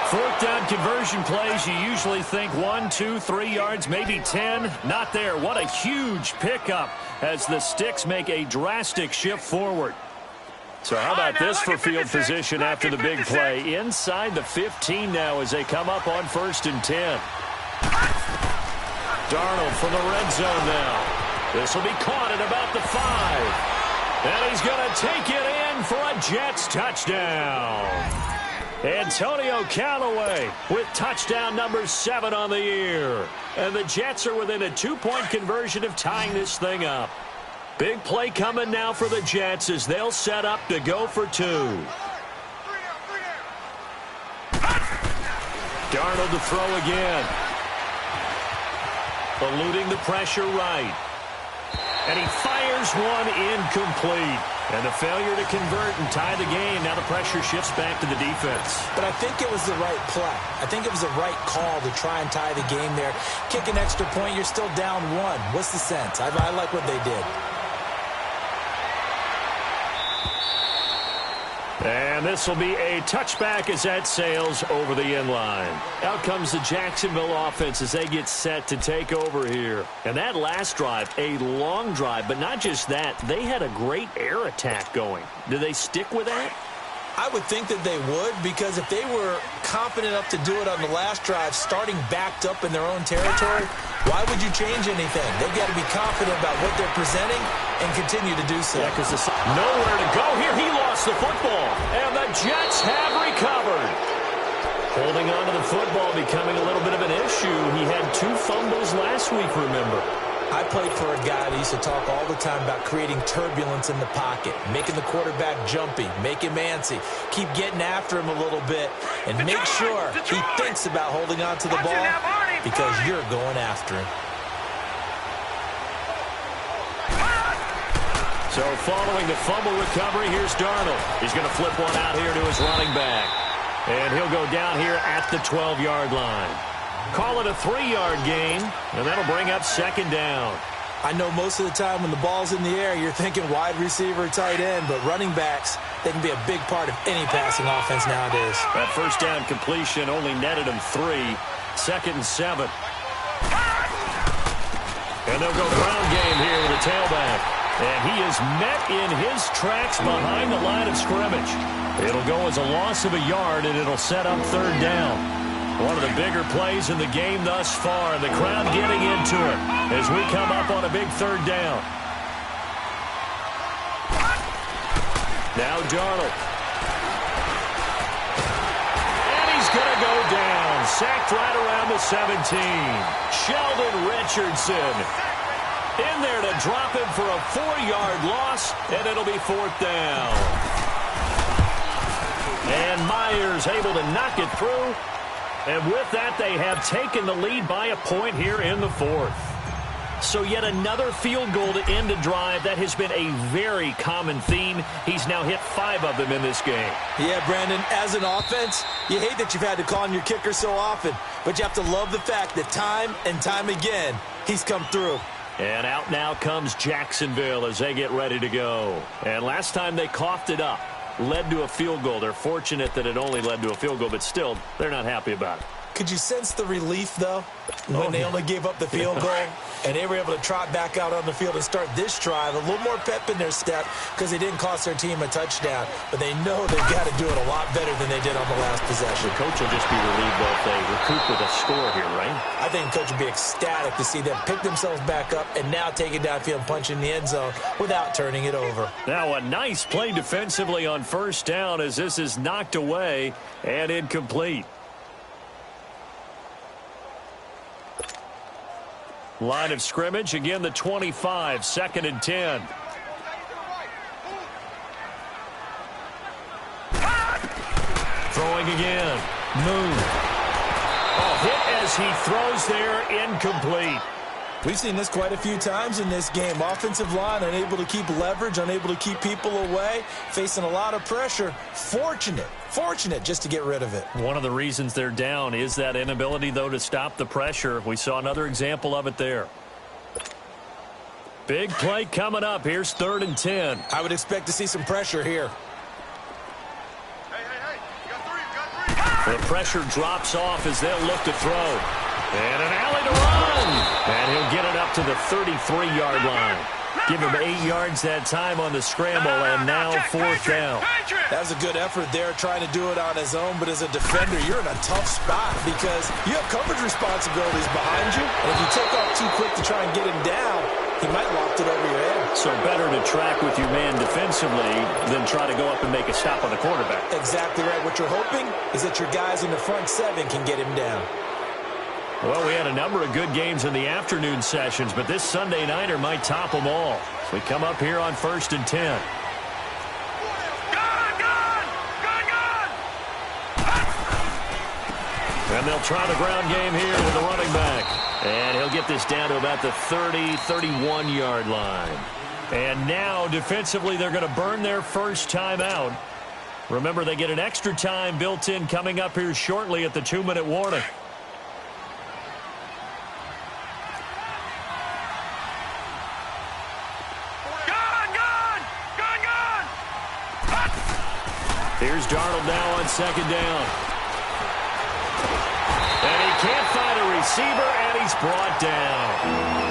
4th down conversion plays, you usually think 1, 2, 3 yards, maybe 10. Not there. What a huge pickup as the Sticks make a drastic shift forward. So how about this for field position after the big play? Inside the 15 now as they come up on 1st and 10. Darnold from the red zone now. This will be caught at about the 5. And he's going to take it in for a Jets touchdown. Antonio Callaway with touchdown number 7 on the year. And the Jets are within a 2-point conversion of tying this thing up. Big play coming now for the Jets as they'll set up to go for 2. Darnold to throw again. Eluding the pressure right. And he fires one incomplete. And the failure to convert and tie the game. Now the pressure shifts back to the defense. But I think it was the right play. I think it was the right call to try and tie the game there. Kick an extra point, you're still down 1. What's the sense? I like what they did. And this will be a touchback as that sails over the end line. Out comes the Jacksonville offense as they get set to take over here. And that last drive, a long drive, but not just that. They had a great air attack going. Do they stick with that? I would think that they would, because if they were confident enough to do it on the last drive, starting backed up in their own territory, why would you change anything? They've got to be confident about what they're presenting and continue to do so. Yeah, because there's nowhere to go here. He lost the football, and the Jets have recovered. Holding on to the football becoming a little bit of an issue. He had 2 fumbles last week, remember. I played for a guy that used to talk all the time about creating turbulence in the pocket, making the quarterback jumpy, make him antsy, keep getting after him a little bit, and make sure he thinks about holding on to the ball because you're going after him. So following the fumble recovery, here's Darnold. He's going to flip one out here to his running back. And he'll go down here at the 12-yard line. Call it a 3-yard gain, and that'll bring up second down. I know most of the time when the ball's in the air, you're thinking wide receiver, tight end, but running backs, they can be a big part of any passing offense nowadays. That first down completion only netted him 3. 2nd and 7. And they'll go ground game here with a tailback. And he is met in his tracks behind the line of scrimmage. It'll go as a loss of a yard, and it'll set up 3rd down. One of the bigger plays in the game thus far, and the crowd getting into it as we come up on a big 3rd down. Now Darnold. And he's going to go down. Sacked right around the 17. Sheldon Richardson in there to drop him for a 4-yard loss, and it'll be 4th down. And Myers able to knock it through. And with that, they have taken the lead by a point here in the 4th. So yet another field goal to end a drive. That has been a very common theme. He's now hit 5 of them in this game. Yeah, Brandon, as an offense, you hate that you've had to call on your kicker so often, but you have to love the fact that time and time again, he's come through. And out now comes Jacksonville as they get ready to go. And last time they coughed it up, led to a field goal. They're fortunate that it only led to a field goal, but still, they're not happy about it. Could you sense the relief, though, when they only gave up the field goal and they were able to trot back out on the field and start this drive? A little more pep in their step because they didn't cost their team a touchdown, but they know they've got to do it a lot better than they did on the last possession. The coach will just be relieved, though, if they recoup with a score here, right? I think the coach would be ecstatic to see them pick themselves back up and now take it downfield and punch in the end zone without turning it over. Now a nice play defensively on 1st down as this is knocked away and incomplete. Line of scrimmage, again the 25, 2nd and 10. Throwing again. Moon. Oh, hit as he throws there, incomplete. We've seen this quite a few times in this game. Offensive line unable to keep leverage, unable to keep people away, facing a lot of pressure. Fortunate just to get rid of it. One of the reasons they're down is that inability, though, to stop the pressure. We saw another example of it there. Big play coming up. Here's 3rd and 10. I would expect to see some pressure here. Hey, you got 3. The pressure drops off as they'll look to throw. And an alley to run. And he'll get it up to the 33-yard line. Give him 8 yards that time on the scramble, and now 4th down. That was a good effort there, trying to do it on his own, but as a defender, you're in a tough spot because you have coverage responsibilities behind you, and if you take off too quick to try and get him down, he might loft it over your head. So better to track with your man defensively than try to go up and make a stop on the quarterback. Exactly right. What you're hoping is that your guys in the front 7 can get him down. Well, we had a number of good games in the afternoon sessions, but this Sunday nighter might top them all. So we come up here on 1st and 10. And they'll try the ground game here with the running back. And he'll get this down to about the 30, 31-yard line. And now, defensively, they're going to burn their first time out. Remember, they get an extra time built in coming up here shortly at the 2-minute warning. Here's Darnold now on 2nd down. And he can't find a receiver, and he's brought down.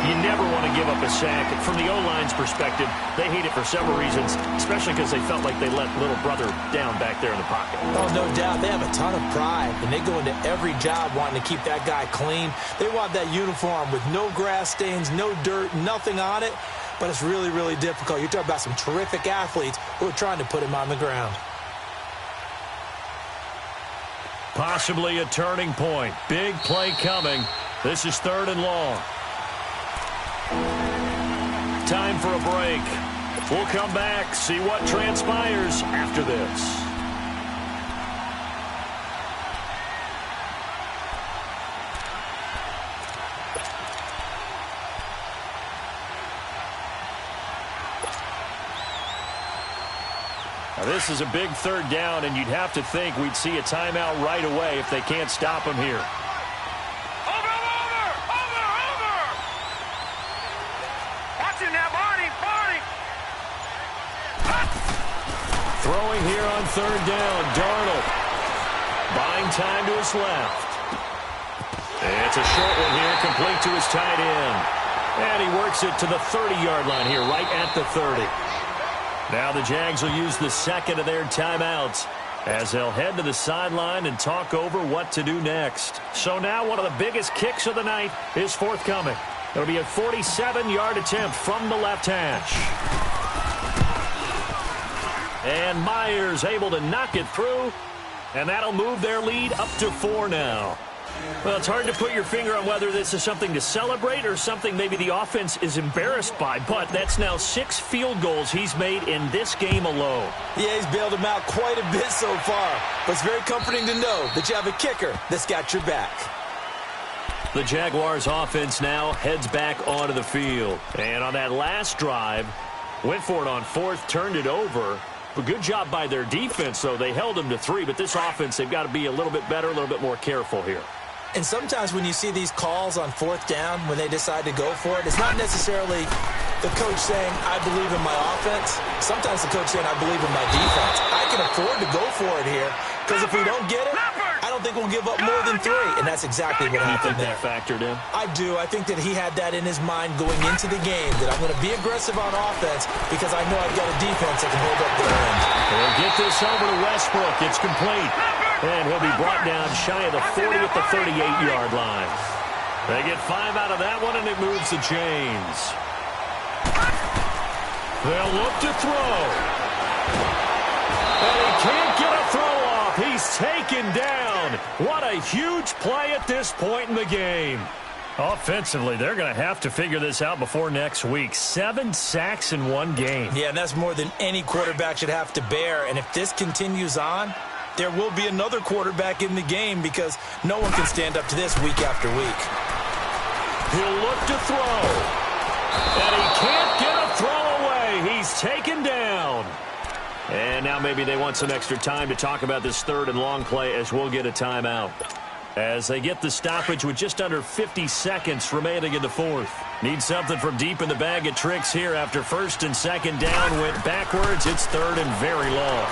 You never want to give up a sack. From the O-line's perspective, they hate it for several reasons, especially because they felt like they let little brother down back there in the pocket. Oh, no doubt. They have a ton of pride, and they go into every job wanting to keep that guy clean. They want that uniform with no grass stains, no dirt, nothing on it. But it's really, really difficult. You're talking about some terrific athletes who are trying to put him on the ground. Possibly a turning point. Big play coming. This is 3rd and long. Time for a break. We'll come back, see what transpires after this. This is a big third down, and you'd have to think we'd see a timeout right away if they can't stop him here. Over! Watch it now, Barney! Throwing here on third down, Darnold. Buying time to his left. It's a short one here, complete to his tight end. And he works it to the 30-yard line here, right at the 30. Now the Jags will use the second of their timeouts as they'll head to the sideline and talk over what to do next. So now one of the biggest kicks of the night is forthcoming. It'll be a 47-yard attempt from the left hash. And Myers able to knock it through, and that'll move their lead up to 4 now. Well, it's hard to put your finger on whether this is something to celebrate or something maybe the offense is embarrassed by, but that's now 6 field goals he's made in this game alone. Yeah, he's bailed them out quite a bit so far, but it's very comforting to know that you have a kicker that's got your back. The Jaguars offense now heads back onto the field. And on that last drive, went for it on 4th, turned it over. But good job by their defense, though. They held them to 3, but this offense, they've got to be a little bit better, a little bit more careful here. And sometimes when you see these calls on 4th down, when they decide to go for it, it's not necessarily the coach saying, I believe in my offense. Sometimes the coach saying, I believe in my defense. I can afford to go for it here, because if we don't get it, I don't think we'll give up more than 3. And that's exactly what happened there. You think that factored in? I do. I think that he had that in his mind going into the game, that I'm going to be aggressive on offense because I know I've got a defense that can hold up their end. They'll get this over to Westbrook. It's complete. And he'll be brought down shy of the 40 at the 38-yard line. They get 5 out of that one, and it moves the chains. They'll look to throw. And he can't get a throw off. He's taken down. What a huge play at this point in the game. Offensively, they're going to have to figure this out before next week. 7 sacks in one game. Yeah, and that's more than any quarterback should have to bear. And if this continues on, there will be another quarterback in the game because no one can stand up to this week after week. He'll look to throw. And he can't get a throw away. He's taken down. And now maybe they want some extra time to talk about this 3rd and long play as we'll get a timeout. As they get the stoppage with just under 50 seconds remaining in the 4th. Need something from deep in the bag of tricks here after 1st and 2nd down went backwards. It's 3rd and very long.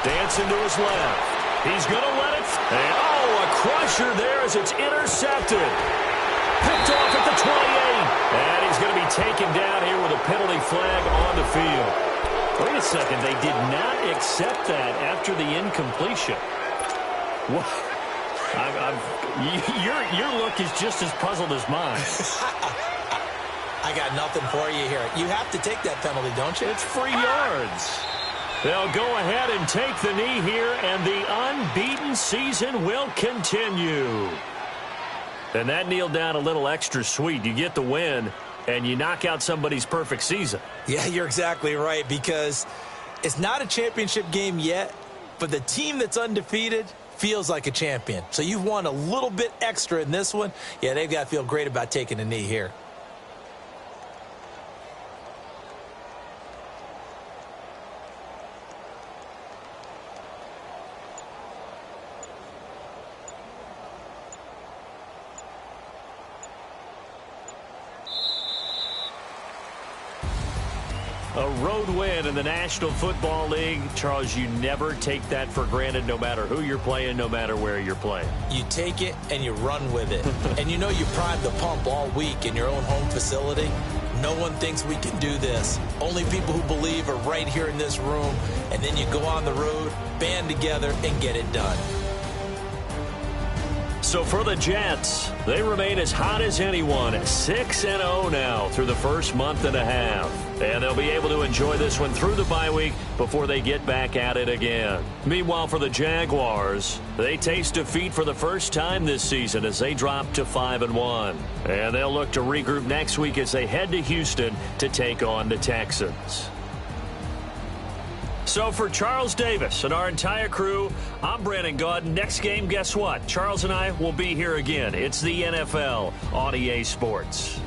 Dancing to his left. He's going to let it. And, a crusher there as it's intercepted. Picked off at the 28. And he's going to be taken down here with a penalty flag on the field. Wait a second. They did not accept that after the incompletion. What? Your look is just as puzzled as mine. I got nothing for you here. You have to take that penalty, don't you? It's free yards. They'll go ahead and take the knee here, and the unbeaten season will continue. And that kneeled down a little extra sweet. You get the win, and you knock out somebody's perfect season. Yeah, you're exactly right, because it's not a championship game yet, but the team that's undefeated feels like a champion. So you've won a little bit extra in this one. Yeah, they've got to feel great about taking a knee here. A road win in the National Football League. Charles, you never take that for granted no matter who you're playing, no matter where you're playing. You take it and you run with it. And you know you primed the pump all week in your own home facility. No one thinks we can do this. Only people who believe are right here in this room. And then you go on the road, band together, and get it done. So for the Jets, they remain as hot as anyone at 6-0 now through the first month and a half. And they'll be able to enjoy this one through the bye week before they get back at it again. Meanwhile, for the Jaguars, they taste defeat for the first time this season as they drop to 5-1. And they'll look to regroup next week as they head to Houston to take on the Texans. So for Charles Davis and our entire crew, I'm Brandon Gaudin. Next game, guess what? Charles and I will be here again. It's the NFL on EA Sports.